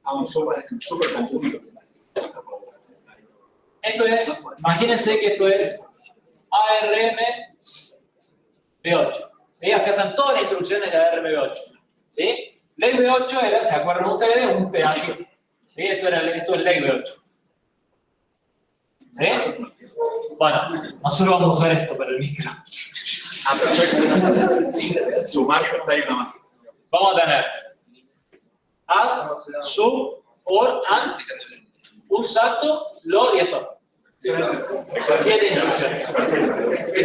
a un superconjunto. Esto es, imagínense que esto es ARM B8. ¿Sí? Acá están todas las instrucciones de ARB8. ¿Sí? Ley B8 era, ¿se acuerdan ustedes? Un pedacito. ¿Sí? Esto es ley B8. ¿Sí? Bueno, nosotros vamos a usar esto para el micro. Sumar está ahí nada más. Vamos a tener add, sub, or, and, un salto, load y stop. 7 instrucciones.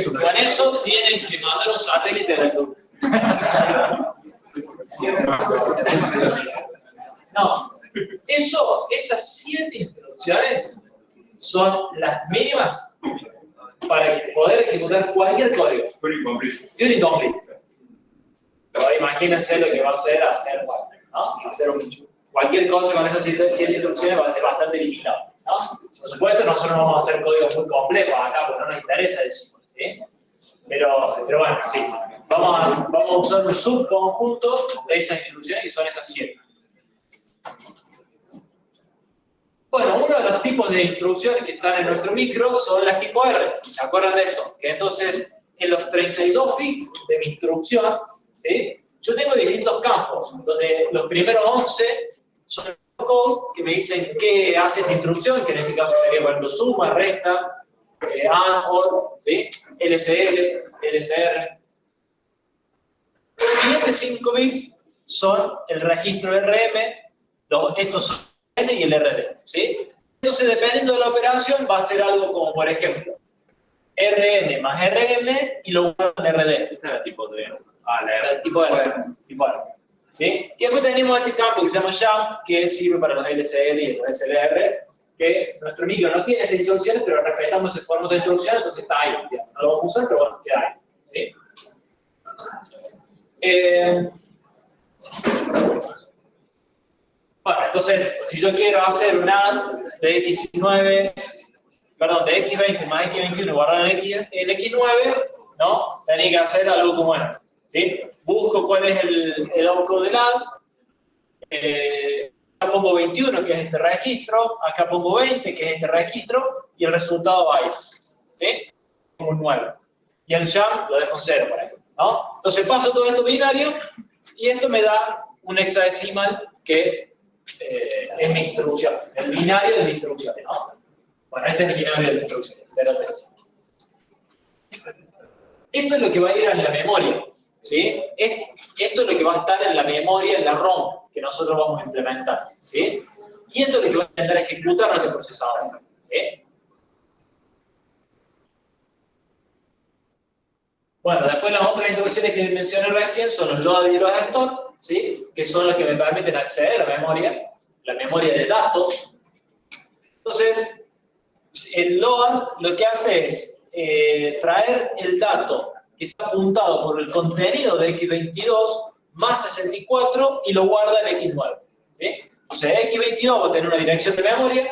Con eso tienen que mandar un satélite a la luz. No, esas 7 instrucciones son las mínimas para poder ejecutar cualquier código. Turing complete. Turing complete. Pero imagínense lo que va a hacer ¿no? Hacer cualquier cosa con esas 7 instrucciones va a ser bastante limitado, ¿no? Por supuesto, nosotros no vamos a hacer códigos muy complejos acá, porque no nos interesa eso, ¿sí? Pero bueno, sí. Vamos a usar un subconjunto de esas instrucciones, que son esas 7. Bueno, uno de los tipos de instrucciones que están en nuestro micro son las tipo R. ¿Se acuerdan de eso? Que entonces, en los 32 bits de mi instrucción, ¿sí? Yo tengo distintos campos, donde los primeros 11 son el code que me dicen qué hace esa instrucción, que en este caso sería, por ejemplo, suma, resta, AND, OR, ¿sí? LCL, LCR. Los siguientes 5 bits son el registro RM, estos son el N y el RD, ¿sí? Entonces, dependiendo de la operación, va a ser algo como, por ejemplo, RN más RM y lo guardo en RD. Ese era el tipo de... El tipo R. Tipo R. ¿Sí? Y después tenemos este campo que se llama jump, que sirve para los LCL y los SLR, que nuestro micro no tiene esas instrucciones, pero respetamos ese formato de instrucción, entonces está ahí. No lo vamos a usar, pero bueno, queda ahí. ¿Sí? Bueno, entonces, si yo quiero hacer un add de X19, perdón, de X20 más X21 y guardar en X9, ¿no? Tenía que hacer algo como esto. ¿Sí? Busco cuál es el opcode del add, acá pongo 21, que es este registro, acá pongo 20, que es este registro, y el resultado va ahí. ¿Sí? Como un 9. Y el jump lo dejo en 0 por ahí, ¿no? Entonces paso todo esto binario, y esto me da un hexadecimal que es mi instrucción, el binario de mi instrucción, ¿no? Bueno, este es el binario de mi instrucción. Esto es lo que va a ir en la memoria. ¿Sí? Esto es lo que va a estar en la memoria, en la ROM, que nosotros vamos a implementar. ¿Sí? Y esto es lo que va a intentar ejecutar nuestro procesador. ¿Sí? Bueno, después las otras instrucciones que mencioné recién son los load y los store, ¿sí? Que son los que me permiten acceder a la memoria de datos. Entonces, el load lo que hace es traer el dato que está apuntado por el contenido de X22 más 64 y lo guarda en X9. ¿Sí? O sea, X22 va a tener una dirección de memoria.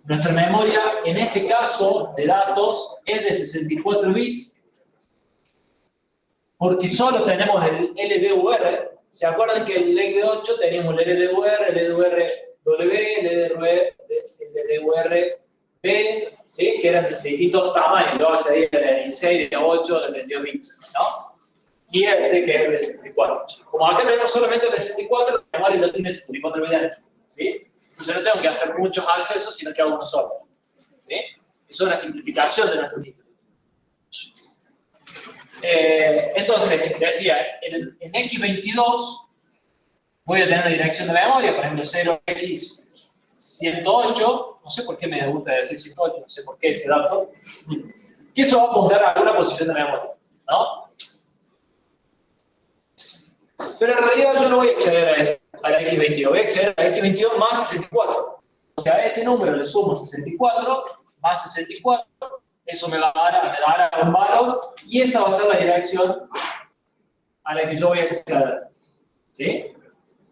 Nuestra memoria, en este caso de datos, es de 64 bits, porque solo tenemos el LDVR. ¿Se acuerdan que en el LD8 teníamos el LDVR, el LDVRW, el LDVRB, ¿sí? Que eran de distintos tamaños? Yo accedía de 16, de 8, de 32 bits, ¿no? Y este que es de 64. Como acá tenemos solamente el de 64, la memoria ya tiene 64 bits de ancho, ¿sí? Entonces no tengo que hacer muchos accesos, sino que hago uno solo. ¿Sí? Eso es una simplificación de nuestro micro. Entonces, decía, en X22 voy a tener una dirección de memoria, por ejemplo 0x108, no sé por qué me gusta decir 108, no sé por qué ese dato, que eso va a apuntar a alguna posición de memoria, ¿no? Pero en realidad yo no voy a acceder a la X22, voy a acceder a la X22 más 64. O sea, a este número le sumo 64 más 64, eso me va a dar un valor, y esa va a ser la dirección a la que yo voy a acceder. ¿Sí?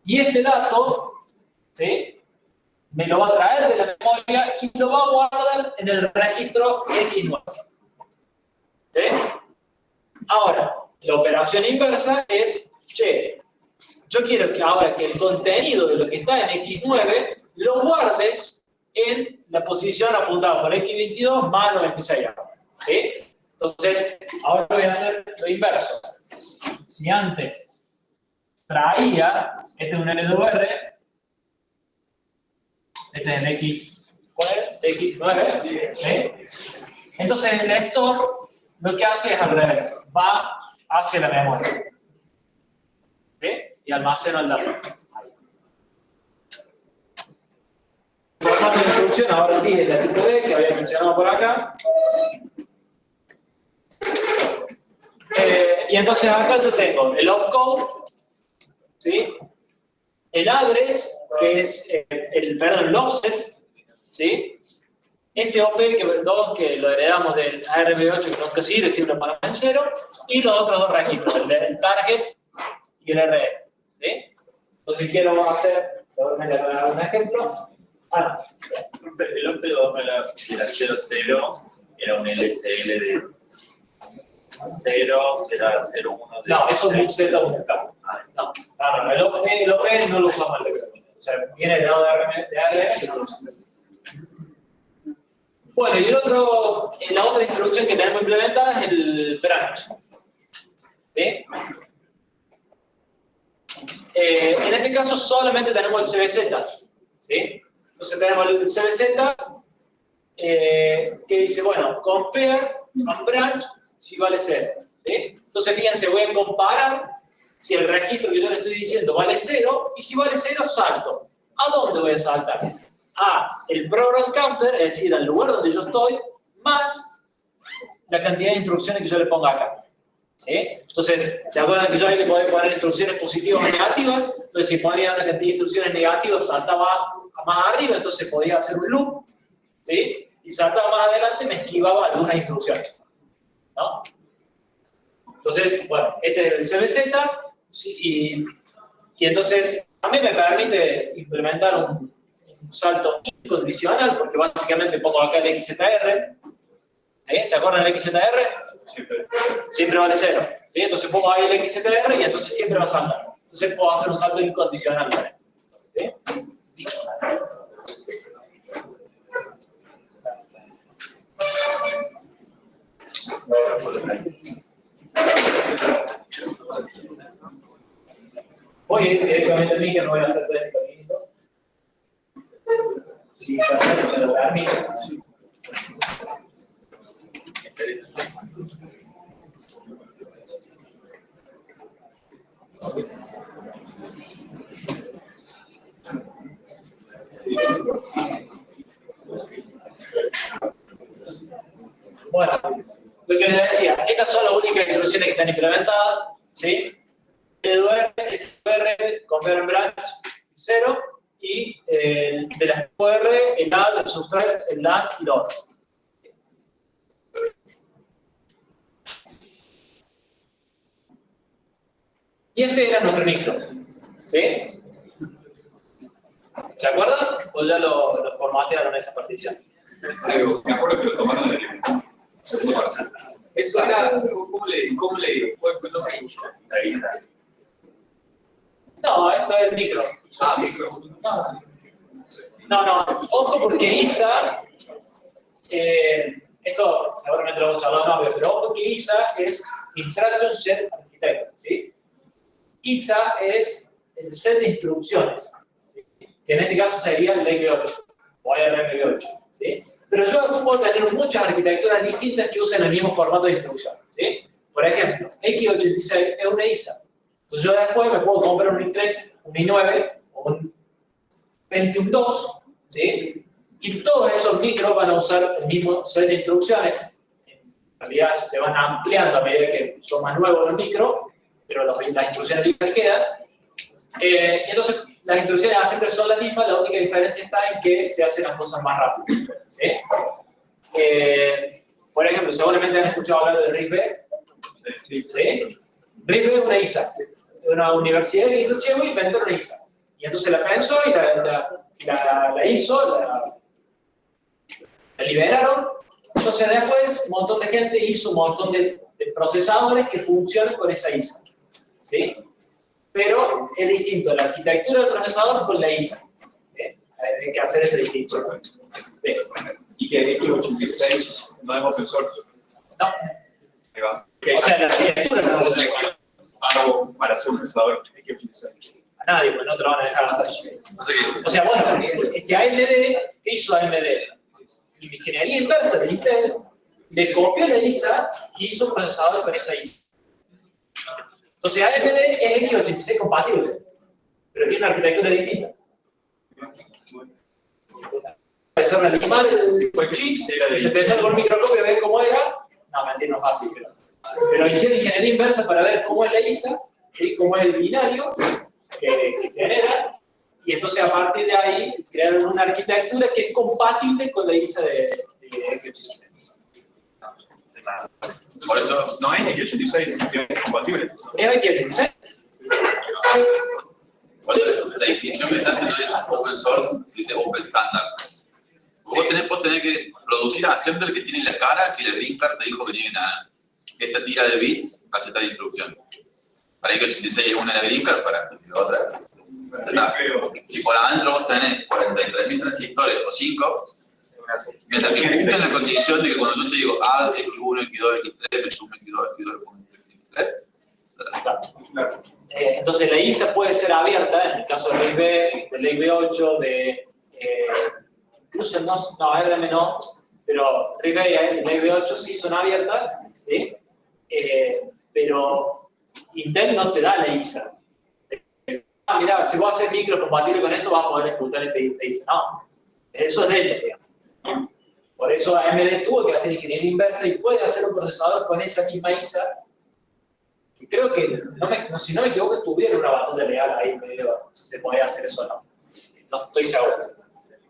Y este dato, ¿sí? Me lo va a traer de la memoria y lo va a guardar en el registro X9. ¿Sí? Ahora, la operación inversa es, che, yo quiero que ahora que el contenido de lo que está en X9 lo guardes en la posición apuntada por X22 más 96. ¿Sí? Entonces, ahora voy a hacer lo inverso. Si antes traía, este es un LWR, este es el X9, ¿sí? Entonces el lector lo que hace es al revés, va hacia la memoria, ¿sí? Y almacena el dato. Formato de instrucción, ahora sí, es la tipo D que había mencionado por acá. Y entonces acá yo tengo el opcode, ¿sí? El address, que es el offset, ¿sí? Este OP que lo heredamos del ARB8 que nunca sirve, siempre ponemos en 0, y los otros dos registros, el target y el RE, ¿sí? Entonces quiero hacer, seguramente voy a dar un ejemplo. El OP2 era 00, era un LSL de 0, era 01 de... No, eso es un Z1K. No, el OP no lo usamos en el O sea, viene del lado de ARM que no lo usamos. Bueno, y la otra instrucción que tenemos implementada es el branch. ¿Sí? En este caso solamente tenemos el CBZ. ¿Sí? Entonces tenemos el CBZ que dice, bueno, compare and branch si vale 0. ¿Sí? Entonces fíjense, voy a comparar si el registro que yo le estoy diciendo vale 0 y si vale 0 salto. ¿A dónde voy a saltar? A el program counter, es decir, al lugar donde yo estoy, más la cantidad de instrucciones que yo le ponga acá. ¿Sí? Entonces, ¿se acuerdan que yo ahí le podía poner instrucciones positivas o negativas? Entonces, si ponía una cantidad de instrucciones negativas, saltaba más arriba, entonces podía hacer un loop, ¿sí? Y saltaba más adelante, me esquivaba algunas instrucciones, ¿no? Entonces, bueno, este es el CBZ, ¿sí? Y entonces también me permite implementar un salto incondicional, porque básicamente pongo acá el XZR. ¿Sí? ¿Se acuerdan del XZR? Siempre vale 0. ¿Sí? Entonces pongo ahí el XZR y entonces siempre va a saltar. Entonces puedo hacer un salto incondicional. ¿Sí? Voy a ir directamente al link, no voy a hacer 30 minutos. Sí, perfecto, me lo permite. Bueno, lo que les decía, estas son las únicas instrucciones que están implementadas, ¿sí? LWR, SQR, compare and branch, 0, y de las QR, el add, el subtract, el add y load. Y este era nuestro micro, ¿sí? ¿Se acuerdan? ¿O ya lo formatearon esa partición? Me acuerdo que lo tomaron de libro. Eso era, ¿cómo le cuál fue el nombre? La ISA. No, esto es el micro. Ah, micro. No, ojo porque ISA, esto seguramente lo hemos charlado más, pero ojo que ISA es Instruction Set Architecture, ¿sí? ISA es el set de instrucciones, ¿sí? Que en este caso sería el DB8 o ARM8, ¿sí? Pero yo puedo tener muchas arquitecturas distintas que usen el mismo formato de instrucción, ¿sí? Por ejemplo, X86 es una ISA. Entonces yo después me puedo comprar un i3, un i9 o un Pentium 2, ¿sí? Y todos esos micros van a usar el mismo set de instrucciones. En realidad se van ampliando a medida que son más nuevos los micros, pero las instrucciones viejas quedan. Entonces las instrucciones siempre son las mismas, la única diferencia está en que se hacen las cosas más rápido, ¿sí? Por ejemplo, seguramente han escuchado hablar de RISC-V, ¿sí? RISC-V es una ISA, una universidad que dijo, che, voy a inventar una ISA. Y entonces la pensó y la hizo, la liberaron. Entonces después un montón de gente hizo un montón de procesadores que funcionan con esa ISA, ¿sí? pero es distinto la arquitectura del procesador con la ISA. Hay que hacer ese distinción. Sí. Y que X86 no es open source. No. Ahí va. O sea, la arquitectura no es open source. Hago para hacer un procesador X86. A nadie, pues no te lo van a dejar hacer. No sé qué. O sea, bueno, es que AMD, ¿qué hizo AMD? Y mi ingeniería inversa de Intel le copió la ISA y hizo un procesador con esa ISA. Entonces AMD es X86 compatible, pero tiene una arquitectura distinta. Empezar a limar el chip, se empezaron con microcopia a ver cómo era. No, mentira, no es fácil, pero hicieron ingeniería inversa para ver cómo es la ISA, ¿sí? Cómo es el binario que genera, y entonces a partir de ahí crearon una arquitectura que es compatible con la ISA de X86. Por eso, No es X86, es compatible. ¿Es X86? por eso la distinción que se hace no es open source, se dice open standard. Vos tenés que producir assembler que tiene la cara que el green card te dijo que tiene esta tira de bits, hace esta instrucción. Para X86 es una de la green card, para la otra. Está. Si por adentro vos tenés 43.000 transistores o 5, mientras que cumplen la condición de que cuando yo te digo add X1, X2, X3, me sume X2, X2, X3. Claro. Entonces la ISA puede ser abierta, en el caso del ley B8, incluso no, RDM no, pero ley B8 sí son abiertas, ¿sí? Pero Intel no te da la ISA. Mira, si vos haces micro compatible con esto, vas a poder ejecutar esta ISA. No, eso es de ellos, digamos. Por eso AMD tuvo que hacer ingeniería inversa y puede hacer un procesador con esa misma ISA. Y creo que, si no me equivoco, tuvieron una batalla legal ahí medio, si se podía hacer eso o no. No estoy seguro.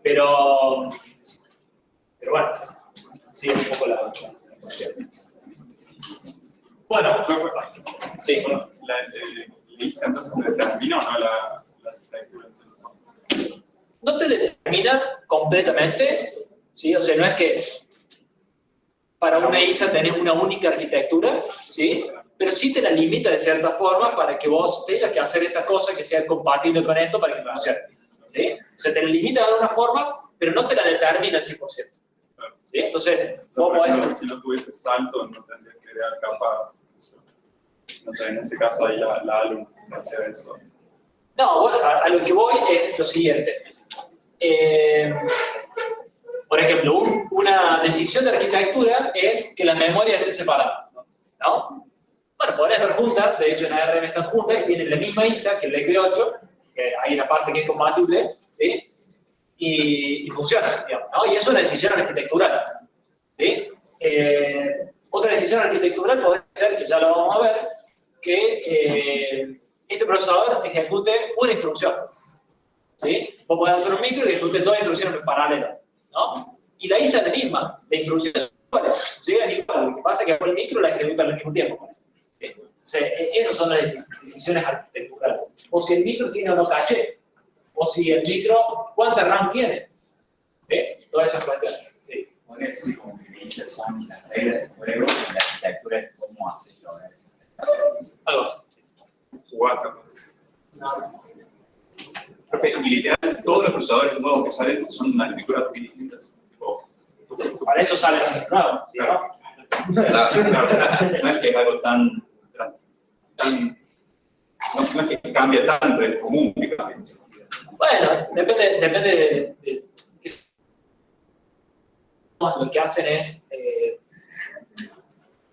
Pero bueno, sí, un poco la bueno, sí. La ISA entonces determina o no la arquitectura. No te determina completamente, ¿sí? O sea, no es que para una ISA tenés una única arquitectura, ¿sí? Pero sí te la limita de cierta forma para que vos tengas que hacer esta cosa que sea compatible con esto para que funcione, ¿sí? O sea, te la limita de alguna forma, pero no te la determina al 100%. ¿Sí? Entonces, vos podés... Si no tuviese salto, no tendrías que crear capas. No sé, en ese caso ahí la ALU se hace eso. No, bueno, a lo que voy es lo siguiente. Por ejemplo, una decisión de arquitectura es que las memorias estén separadas, ¿no? Bueno, podrían estar juntas, de hecho en ARM están juntas y tienen la misma ISA que el X8, que hay una parte que es compatible, ¿sí? Y funciona, digamos, ¿no? Y eso es una decisión arquitectural, ¿sí? Otra decisión arquitectural podría ser, que ya lo vamos a ver, que este procesador ejecute una instrucción, ¿sí? Vos podés hacer un micro y ejecute todas las instrucciones en paralelo, ¿no? Y la ISA es la misma, las instrucciones son iguales, llegan igual, lo que pasa es que por el micro la ejecuta al mismo tiempo, ¿sí? O sea, esas son las decisiones arquitecturales. O si el micro tiene o no caché, o si el micro, ¿cuánta RAM tiene? ¿Sí? Todas esas cuestiones. ¿Sí? Por eso, como que dice, son las reglas del juego y la arquitectura es cómo hacerlo. Algo así. Jugar, profe, y literal, todos los procesadores nuevos que salen son una arquitectura muy distinta. Para eso sale nuevo, ¿sí? Claro. No es que es algo tan no es que cambie tanto, es común que cambie. Bueno, depende de lo que hacen es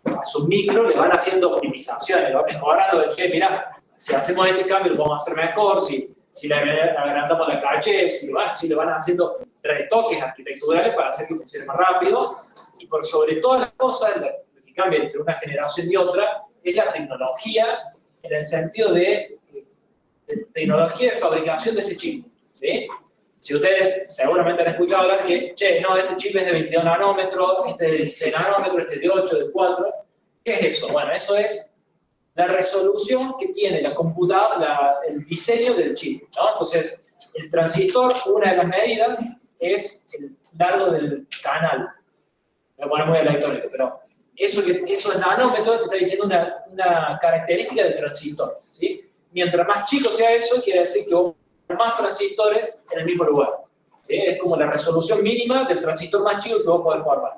a su micro le van haciendo optimizaciones, le van mejorando de che, mira, si hacemos este cambio lo vamos a hacer mejor, si le agrandamos la caché, si le van haciendo retoques arquitecturales para hacer que funcione más rápido, y por sobre todas las cosas, lo que cambia entre una generación y otra es la tecnología, en el sentido de tecnología de fabricación de ese chip, ¿sí? Si ustedes seguramente han escuchado hablar que, che, no, este chip es de 22 nanómetros, este es de 6 nanómetros, este es de 8, de 4. ¿Qué es eso? Bueno, eso es la resolución que tiene la computadora, el diseño del chip, ¿no? Entonces, el transistor, una de las medidas es el largo del canal. Me voy a poner muy electrónico, pero eso es nanómetros te está diciendo una característica del transistor, ¿sí? mientras más chico sea eso, quiere decir que vos tenés más transistores en el mismo lugar. ¿Sí? Es como la resolución mínima del transistor más chico que vos podés formar.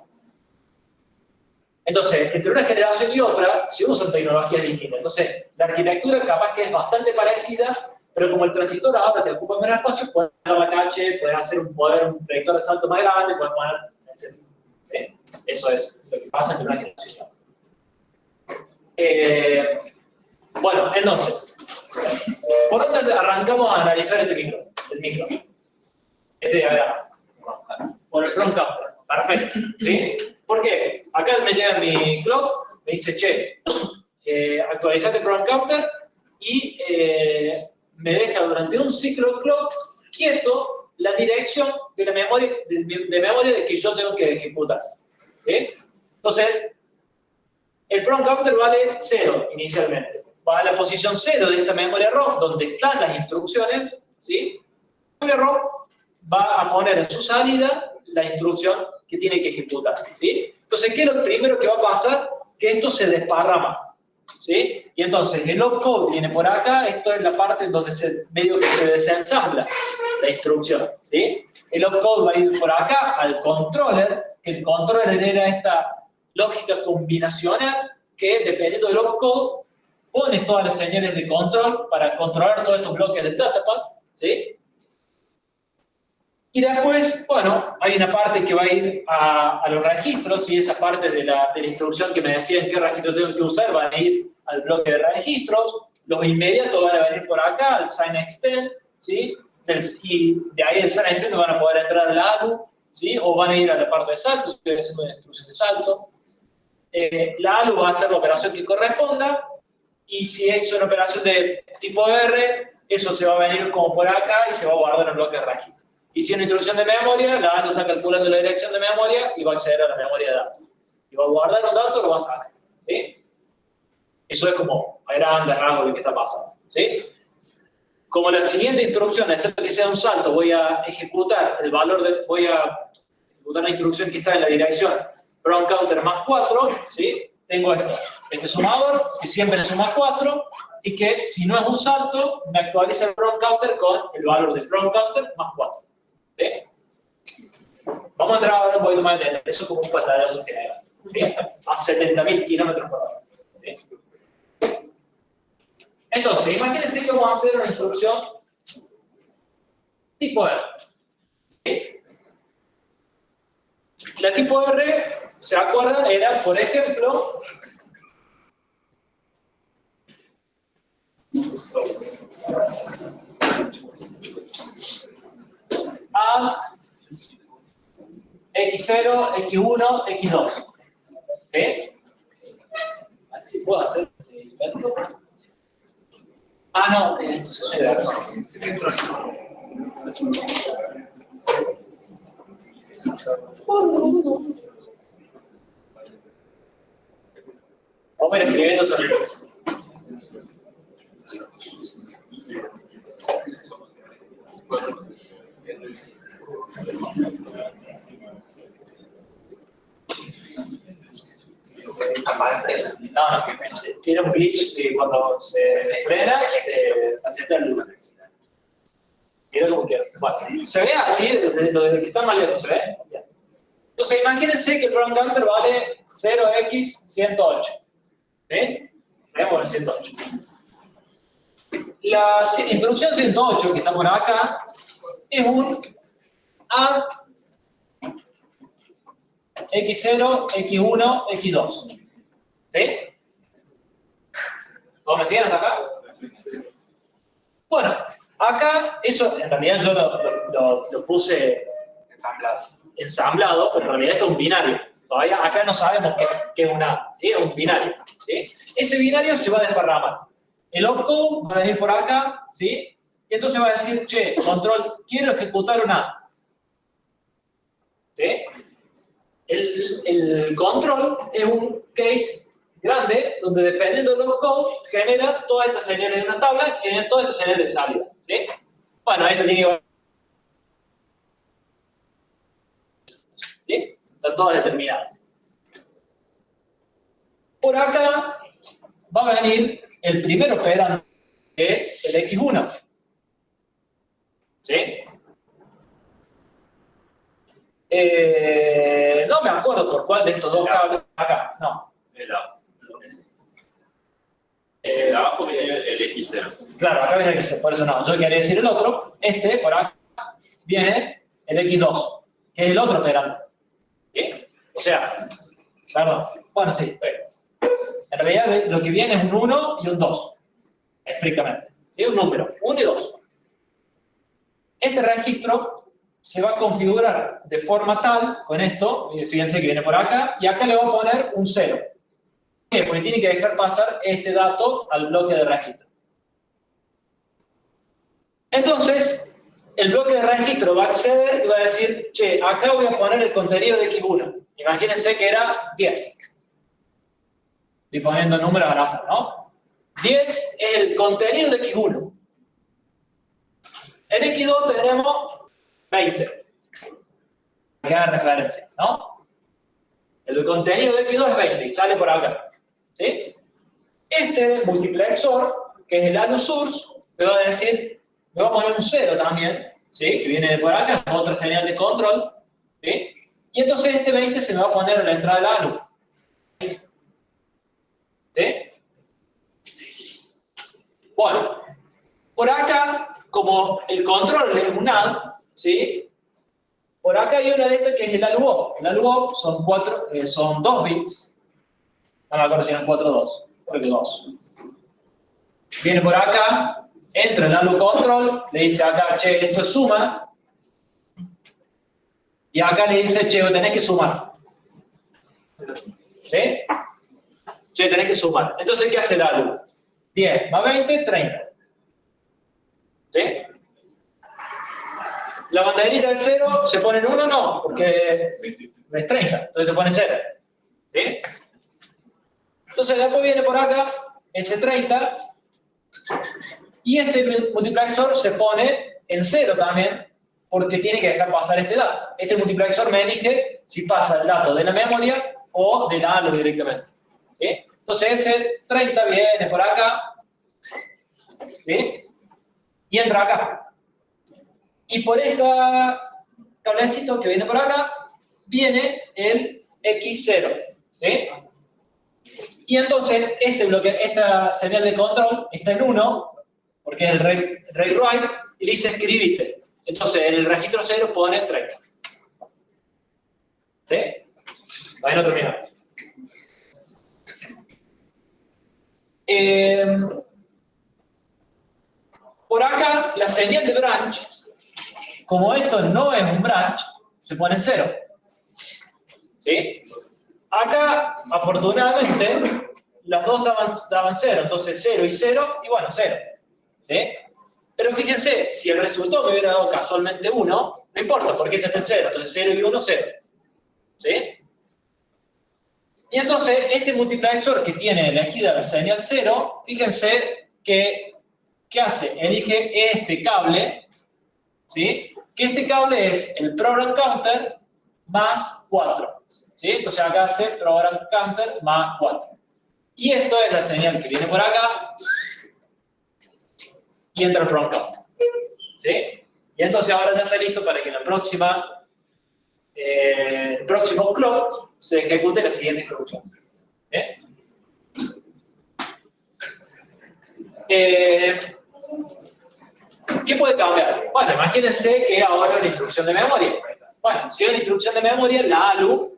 Entonces, entre una generación y otra, se usan tecnologías distintas. Entonces, la arquitectura capaz que es bastante parecida, pero como el transistor ahora te ocupa menos espacio, puedes poner la cache, puedes hacer un predictor de salto más grande, puedes poner, etc. ¿Sí? Eso es lo que pasa entre una generación y otra. Bueno, entonces, ¿por dónde arrancamos a analizar este micro? El micro. Este diagrama. Por el front counter. Perfecto. ¿Sí? ¿Por qué? Acá me llega mi clock, me dice, che, actualizate el front counter y me deja durante un ciclo clock quieto la dirección de la memoria de que yo tengo que ejecutar. ¿Sí? Entonces, el front counter vale 0 inicialmente. Va a la posición 0 de esta memoria ROM, donde están las instrucciones, ¿sí? La memoria ROM va a poner en su salida la instrucción que tiene que ejecutar, ¿sí? Entonces, ¿qué es lo primero que va a pasar? Que esto se desparrama, ¿sí? Y entonces, el opcode viene por acá, esto es la parte en donde medio que se desensambla la instrucción, ¿sí? El opcode va a ir por acá al controller, que el controller era esta lógica combinacional que, dependiendo del opcode, pone todas las señales de control para controlar todos estos bloques del datapad, ¿sí? Y después, bueno, hay una parte que va a ir a los registros, y esa parte de la instrucción que me decían qué registro tengo que usar, van a ir al bloque de registros, los inmediatos van a venir por acá, al sign extend, ¿sí? Y de ahí el sign extend van a poder entrar al ALU, ¿sí? O van a ir a la parte de salto, si estoy haciendo una instrucción de salto. La ALU va a hacer la operación que corresponda, y si es una operación de tipo R, eso se va a venir como por acá y se va a guardar en el bloque de registro. Y si es una instrucción de memoria, la ALU está calculando la dirección de memoria y va a acceder a la memoria de datos. Y va a guardar un dato, lo va a sacar, ¿sí? Eso es como a grandes rasgos lo que está pasando, ¿sí? Como la siguiente instrucción, excepto que sea un salto, voy a ejecutar el valor voy a ejecutar la instrucción que está en la dirección front counter más 4, ¿sí? Tengo este sumador, que siempre suma 4, y que si no es un salto, me actualiza el front counter con el valor de front counter más 4. ¿Sí? Vamos a entrar ahora un poquito más en detalle. Eso es como un pantallazo general. ¿Sí? A 70.000 kilómetros por hora. ¿Sí? Entonces, imagínense que vamos a hacer una instrucción tipo R. ¿Sí? La tipo R, ¿se acuerdan? Era, por ejemplo, a X0, X1, X2. ¿Sí? A ver si puedo hacer esto. Ah, no, esto se debe ver. Vamos a ir escribiendo sobre eso. Aparte, No, tiene un glitch que cuando se frena, se acepta el lugar. Mira como quiero. Bueno, se ve así, desde lo que está más lejos, ¿se ve? Bien. Entonces, imagínense que el front counter vale 0x108. ¿Sí? Vemos el 108. La instrucción 108, que está por acá, es un A X0, X1, X2. ¿Sí? ¿Todos me siguen hasta acá? Bueno, acá, eso en realidad yo lo puse ensamblado, pero en realidad esto es un binario. Todavía acá no sabemos qué es un A, ¿sí? Es un binario. ¿Sí? Ese binario se va a desparramar. El opcode va a venir por acá, ¿sí? Y entonces va a decir, che, control, quiero ejecutar un A. ¿Sí? El control es un case grande donde dependiendo del opcode genera todas estas señales de una tabla, genera todas estas señales de salida. ¿Sí? Bueno, esto tiene que... ¿Sí? Están todas determinadas. Por acá va a venir el primer operando que es el X1. ¿Sí? No me acuerdo por cuál de estos dos cables. Acá, no. El abajo viene el X0. Claro, acá viene el X0, por eso no. Yo quería decir el otro. Este, por acá, viene el X2, que es el otro operando. ¿Sí? O sea, perdón. Bueno, sí. En realidad lo que viene es un 1 y un 2. Estrictamente. Es un número, 1 y 2. Este registro se va a configurar de forma tal, con esto, fíjense que viene por acá, y acá le voy a poner un 0. ¿Por qué? Porque tiene que dejar pasar este dato al bloque de registro. Entonces, el bloque de registro va a acceder y va a decir, che, acá voy a poner el contenido de X1. Imagínense que era 10. Estoy poniendo números al azar, ¿no? 10 es el contenido de X1. En X2 tenemos 20. Que haga referencia, ¿no? El contenido de X2 es 20 y sale por acá. ¿Sí? Este multiplexor, que es el ALU source, me va a decir, me va a poner un 0 también, ¿sí? Que viene de por acá, es otra señal de control. ¿Sí? Y entonces este 20 se me va a poner en la entrada del ALU. ¿Sí? Bueno, por acá, como el control es un add, ¿sí? Por acá hay una de estas que es el ALU-OP. El ALU-OP son 2 bits. No me acuerdo si eran 4 o 2. Creo que 2. Viene por acá, entra en ALU control, le dice acá, che, esto es suma. Y acá le dice, che, tenés que sumar. ¿Sí? Che, tenés que sumar. Entonces, ¿qué hace el ALU? 10 más 20, 30. ¿Sí? La banderita del 0 se pone en 1, no, porque es 30, entonces se pone en 0. ¿Sí? Entonces después viene por acá ese 30 y este multiplexor se pone en 0 también porque tiene que dejar pasar este dato. Este multiplexor me elige si pasa el dato de la memoria o de la ALU directamente. ¿Sí? Entonces ese 30 viene por acá, ¿sí? Y entra acá. Y por este cablecito que viene por acá, viene el X0. ¿Sí? Y entonces este bloque, esta señal de control está en 1, porque es el read-write, y dice escribiste. Entonces en el registro 0 pone 30. ¿Sí? Ahí no terminamos. Por acá, la señal de branch, como esto no es un branch, se pone en 0. ¿Sí? Acá, afortunadamente, las dos daban 0, entonces 0 y 0, y bueno, 0. ¿Sí? Pero fíjense, si el resultado me hubiera dado casualmente 1, no importa, porque este está en 0, entonces 0 y 1, 0. ¿Sí? Y entonces, este multiplexor que tiene elegida la señal 0, fíjense que, ¿qué hace? Elige este cable, ¿sí? Que este cable es el program counter más 4. ¿Sí? Entonces acá hace program counter más 4. Y esto es la señal que viene por acá y entra el program counter. ¿Sí? Y entonces ahora ya está listo para que en la próxima, el próximo clock se ejecute la siguiente instrucción. ¿Qué puede cambiar? Bueno, imagínense que ahora una instrucción de memoria. Bueno, si es una instrucción de memoria, la ALU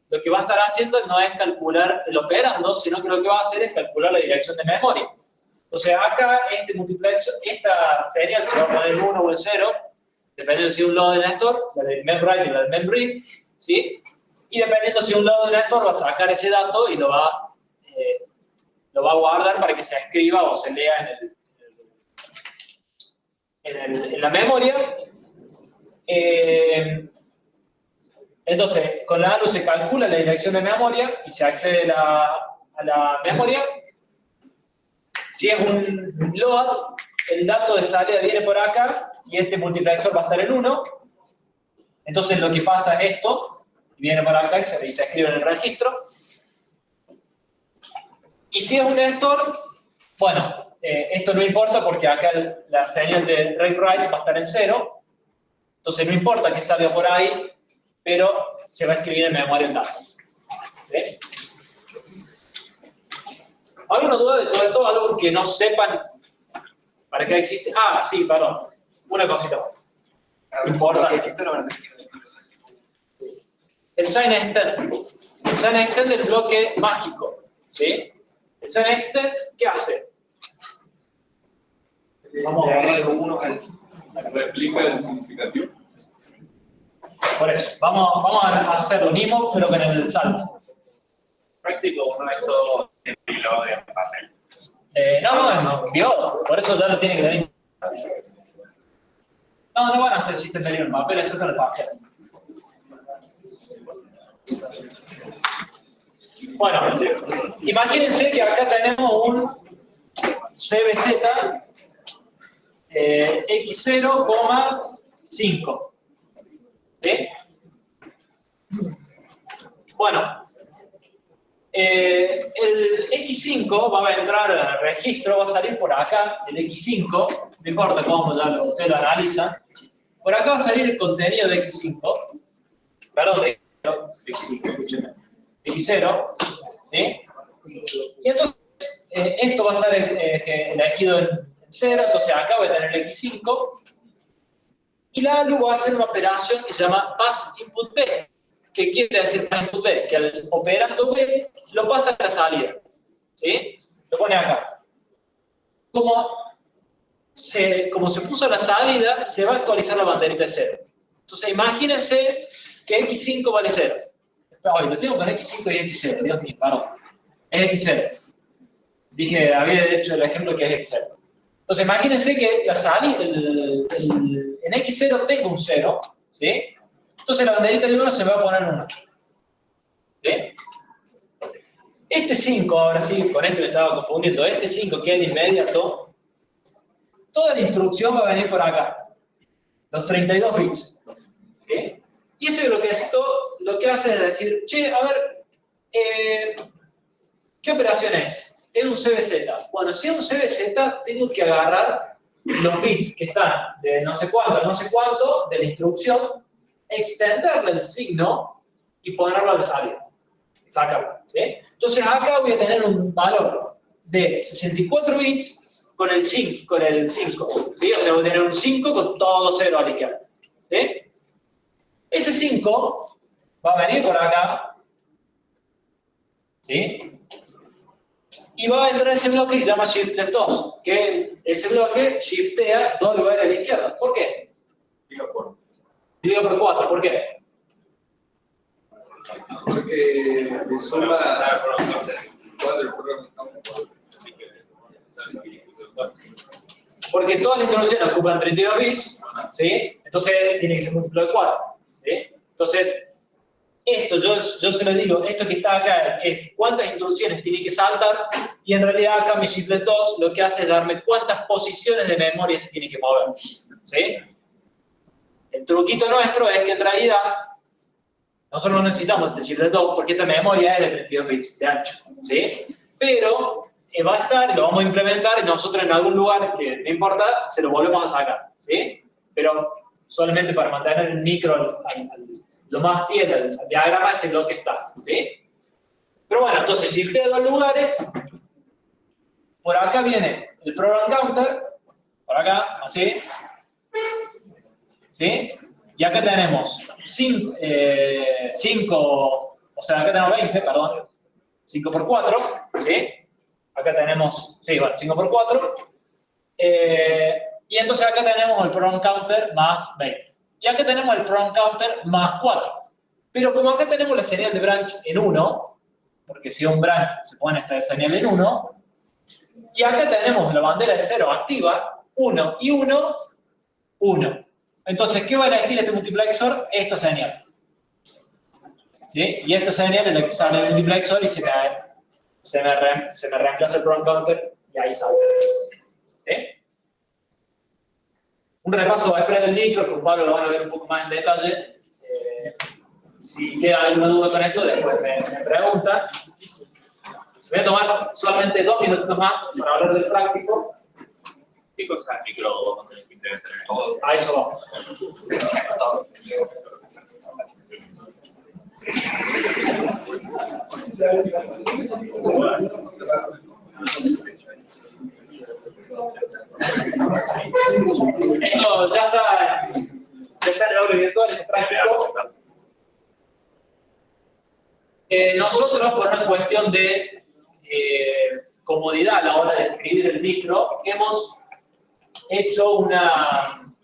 lo que va a estar haciendo no es calcular el operando, sino que lo que va a hacer es calcular la dirección de memoria. Entonces acá este multiplexor, esta serial se va a poner el 1 o el 0, dependiendo si es un load de Néstor, la del memWrite y la del memRead, ¿sí? Y dependiendo si un load de Néstor va a sacar ese dato y lo va a guardar para que se escriba o se lea en la memoria. Entonces, con la ALU se calcula la dirección de memoria y se accede a la memoria. Si es un load, el dato de salida viene por acá y este multiplexor va a estar en 1. Entonces lo que pasa es esto, viene por acá y se escribe en el registro. Y si es un Néstor, bueno, esto no importa porque acá la señal de read-write va a estar en 0. Entonces no importa que salga por ahí, pero se va a escribir en memoria el dato. ¿Sí? ¿Alguna duda de todo esto? ¿Algo que no sepan para qué existe? Ah, sí, perdón. Una cosita más. Importante. El sign extend. El sign extend del bloque mágico. ¿Sí? El sign extend, ¿qué hace? Vamos Le a agrego uno al... Replica el significativo. Por eso, vamos a hacer lo mismo, pero con el salto. Práctico, ¿no? Esto en hilo de papel. No, vio, por eso ya lo tiene que venir. No van a hacer sistema de en papel, eso es el parcial. Bueno, imagínense que acá tenemos un CBZ X0,5. ¿Sí? Bueno, el X5 va a entrar al registro, va a salir por acá, el X5, no importa cómo ya usted lo analiza, por acá va a salir el contenido de X5, perdón, de X5, escúcheme, X0, ¿sí? Y entonces, esto va a estar elegido en 0, entonces acá voy a tener el X5, y la ALU va a hacer una operación que se llama pass input B. ¿Qué quiere decir pass input B? Que al operando B lo pasa a la salida. ¿Sí? Lo pone acá. Como se puso a la salida, se va a actualizar la banderita de 0. Entonces imagínense que X5 vale 0. Ay, lo tengo con X5 y X0. Dios mío, perdón. Es X0. Dije, había hecho el ejemplo que es X0. Entonces imagínense que la salida, en X0 tengo un 0, ¿sí? Entonces la banderita de 1 se va a poner 1. ¿Sí? Este 5, ahora sí, con esto me estaba confundiendo, este 5 que es de inmediato, toda la instrucción va a venir por acá, los 32 bits. ¿Sí? Y ese bloquecito lo que hace es decir, che, a ver, ¿qué operación es? Es un CBZ. Bueno, si es un CBZ, tengo que agarrar los bits que están de no sé cuánto a no sé cuánto de la instrucción, extenderle el signo y ponerlo a la salida. Sacarlo. ¿Sí? Entonces acá voy a tener un valor de 64 bits con el 5. ¿Sí? O sea, voy a tener un 5 con todo 0 a la izquierda. ¿Sí? Ese 5 va a venir por acá. ¿Sí? Y va a entrar ese bloque que se llama Shift Left 2, que ese bloque shiftea 2 lugares a la izquierda. ¿Por qué? Dividido por 4. ¿Por qué? Porque suma 4 Porque todas las instrucciones ocupan 32 bits, ¿sí? Entonces tiene que ser múltiplo de 4. ¿Sí? Entonces, esto yo se lo digo, esto que está acá es cuántas instrucciones tiene que saltar, y en realidad acá mi Shift Left 2 lo que hace es darme cuántas posiciones de memoria se tiene que mover. ¿Sí? El truquito nuestro es que en realidad nosotros no necesitamos este Shift Left 2 porque esta memoria es de 32 bits de ancho. ¿Sí? Pero va a estar y lo vamos a implementar y nosotros en algún lugar que no importa, se lo volvemos a sacar. ¿Sí? Pero solamente para mantener el micro lo más fiel al diagrama es el bloque que está. ¿Sí? Pero bueno, entonces shifteo 2 lugares. Por acá viene el program counter. Por acá, así. ¿Sí? Y acá tenemos 5, o sea, acá tenemos 20, perdón. 5 por 4. ¿Sí? Acá tenemos, sí, bueno, 5 por 4. Y entonces acá tenemos el program counter más 20. Y acá tenemos el program counter más 4. Pero como acá tenemos la señal de branch en 1, porque si un branch se pone esta señal en 1, y acá tenemos la bandera de 0 activa, 1 y 1, 1. Entonces, ¿qué va a elegir este multiplexor? Esta señal. ¿Sí? Y esta señal es la que sale del multiplexor y se me reemplaza el program counter y ahí sale. ¿Sí? Un repaso express del micro, con Pablo lo van a ver un poco más en detalle. Si queda alguna duda con esto, después me preguntan. Voy a tomar solamente 2 minutos más para hablar del práctico. ¿Qué cosas micro vamos a tener que implementar en esto? A eso vamos. Esto ya está en el aula virtual, es práctico. Nosotros, por una cuestión de comodidad a la hora de escribir el micro, hemos hecho una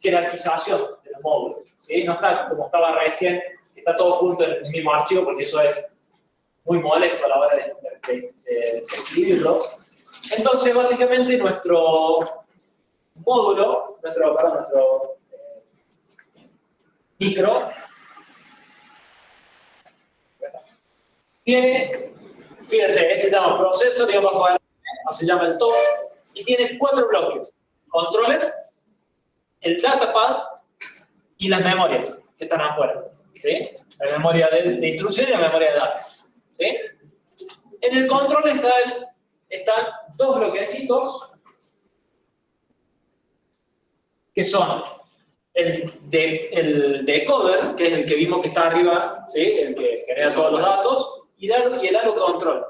jerarquización de los módulos. ¿Sí? No está como estaba recién, está todo junto en el mismo archivo, porque eso es muy molesto a la hora de escribirlo. Entonces, básicamente, nuestro módulo, nuestro micro, tiene, fíjense, este se llama proceso, digamos, se llama el top, y tiene 4 bloques: controles, el datapad y las memorias que están afuera. ¿Sí? La memoria de instrucción y la memoria de datos. ¿Sí? En el control están 2 bloquecitos que son el decoder, que es el que vimos que está arriba, ¿sí? El que genera todos los datos, y el halo control.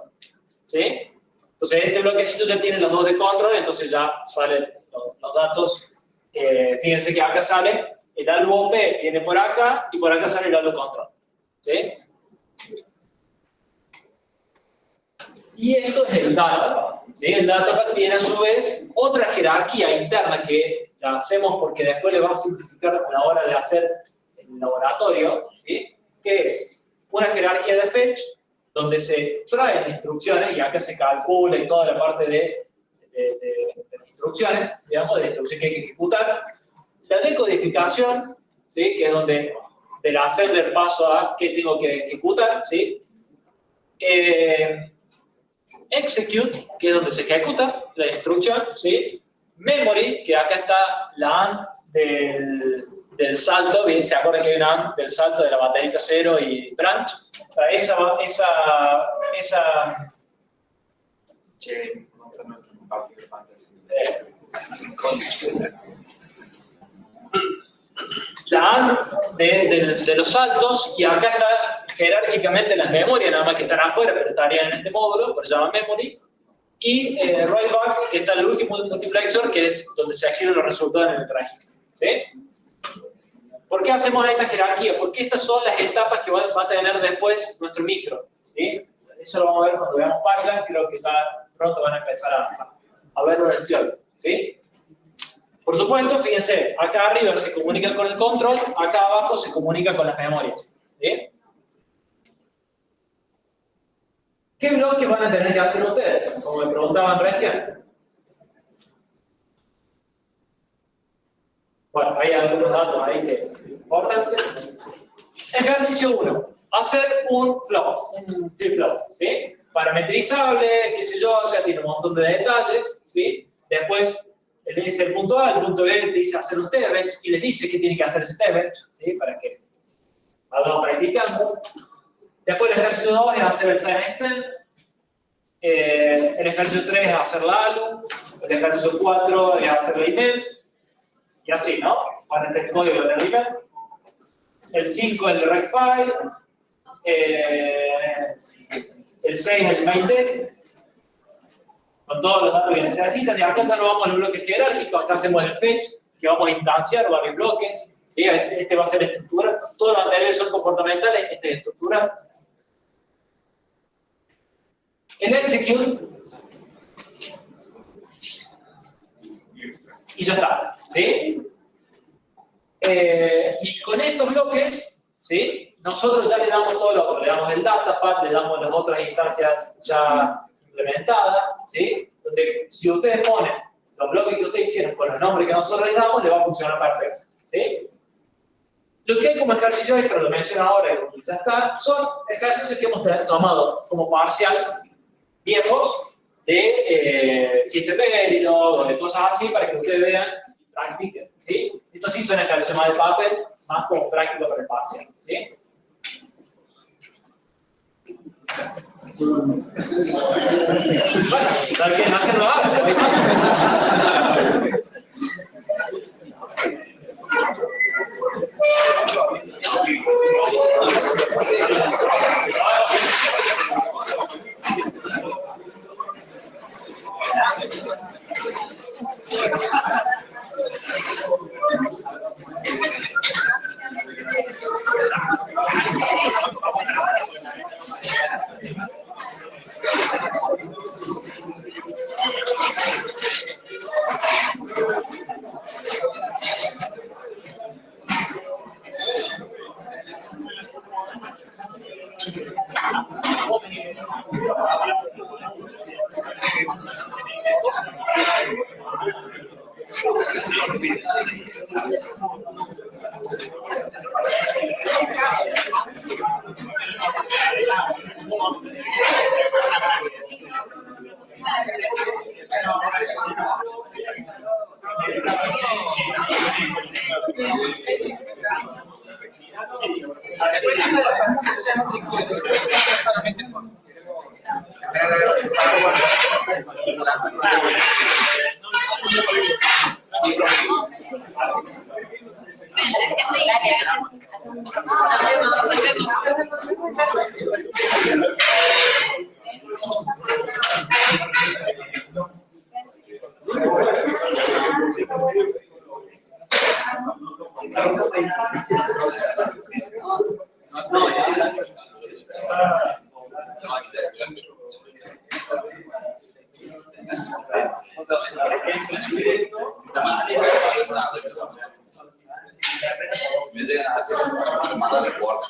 ¿Sí? Entonces este bloquecito ya tiene los 2 de control, entonces ya salen los datos. Fíjense que acá sale el halo OP, viene por acá, y por acá sale el halo control. ¿Sí? Y esto es el datapad. ¿Sí? El datapad tiene a su vez otra jerarquía interna que la hacemos porque después le va a simplificar a la hora de hacer el laboratorio, ¿sí? Que es una jerarquía de fetch, donde se traen instrucciones, y acá se calcula y toda la parte de las instrucciones, digamos, de la instrucción que hay que ejecutar. La decodificación, ¿sí? Que es donde del assembler paso a qué tengo que ejecutar, ¿sí? Execute, que es donde se ejecuta la instrucción, ¿sí? Memory, que acá está la AND del salto, bien, se acuerdan que hay una AND del salto de la banderita 0 y branch. Che, vamos a nuestro compartir de pantalla. La AND de los saltos, y acá está jerárquicamente las memorias, nada más que están afuera, pero estarían en este módulo, por eso se llama memory. Y write-back, que está el último multiplexer, que es donde se exhiben los resultados en el registro. ¿Sí? ¿Por qué hacemos esta jerarquía? Porque estas son las etapas que va a tener después nuestro micro. ¿Sí? Eso lo vamos a ver cuando veamos pipeline, creo que ya pronto van a empezar a verlo en el teórico. ¿Sí? Por supuesto, fíjense, acá arriba se comunica con el control, acá abajo se comunica con las memorias. ¿Sí? ¿Qué bloques van a tener que hacer ustedes? Como me preguntaban recién. Bueno, hay algunos datos ahí que importantes. Ejercicio 1. Hacer un flip-flop. ¿Sí? Parametrizable, qué sé yo, acá tiene un montón de detalles. ¿Sí? Después le dice el punto A, el punto B te dice hacer un test-bench y les dice qué tiene que hacer ese test-bench, ¿sí? Para que vayamos practicando. Después el ejercicio 2 es hacer el sign extend. El ejercicio 3 es hacer la ALU. El ejercicio 4 es hacer la email. Y así, ¿no? Con este código del email. El 5 es el recfile. El 6 es el main test, con todos los datos que necesitan. Y acá ya no vamos al bloque jerárquico, acá hacemos el fetch, que vamos a instanciar varios bloques. ¿Sí? Este va a ser estructura. Todos los anteriores son comportamentales, este es estructura. El execute. Y ya está. ¿Sí? Y con estos bloques, ¿sí? Nosotros ya le damos todo lo otro. Le damos el datapad, le damos las otras instancias ya implementadas, ¿sí? Donde si ustedes ponen los bloques que ustedes hicieron con los nombres que nosotros les damos, les va a funcionar perfecto. ¿Sí? Lo que hay como ejercicio extra, lo menciono ahora y ya está, son ejercicios que hemos tomado como parcial viejos de System Verilog o de cosas así para que ustedes vean y practiquen. ¿Sí? Estos sí son ejercicios más de papel, más como práctico para el parcial. ¿Sí? Tal que hacen lo hagan. Me llegan a hacer mandarle por.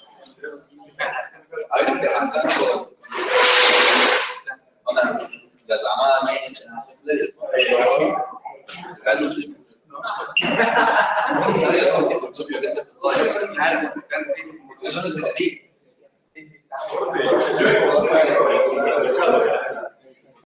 A ver, empezando con la llamada médica, el Yo he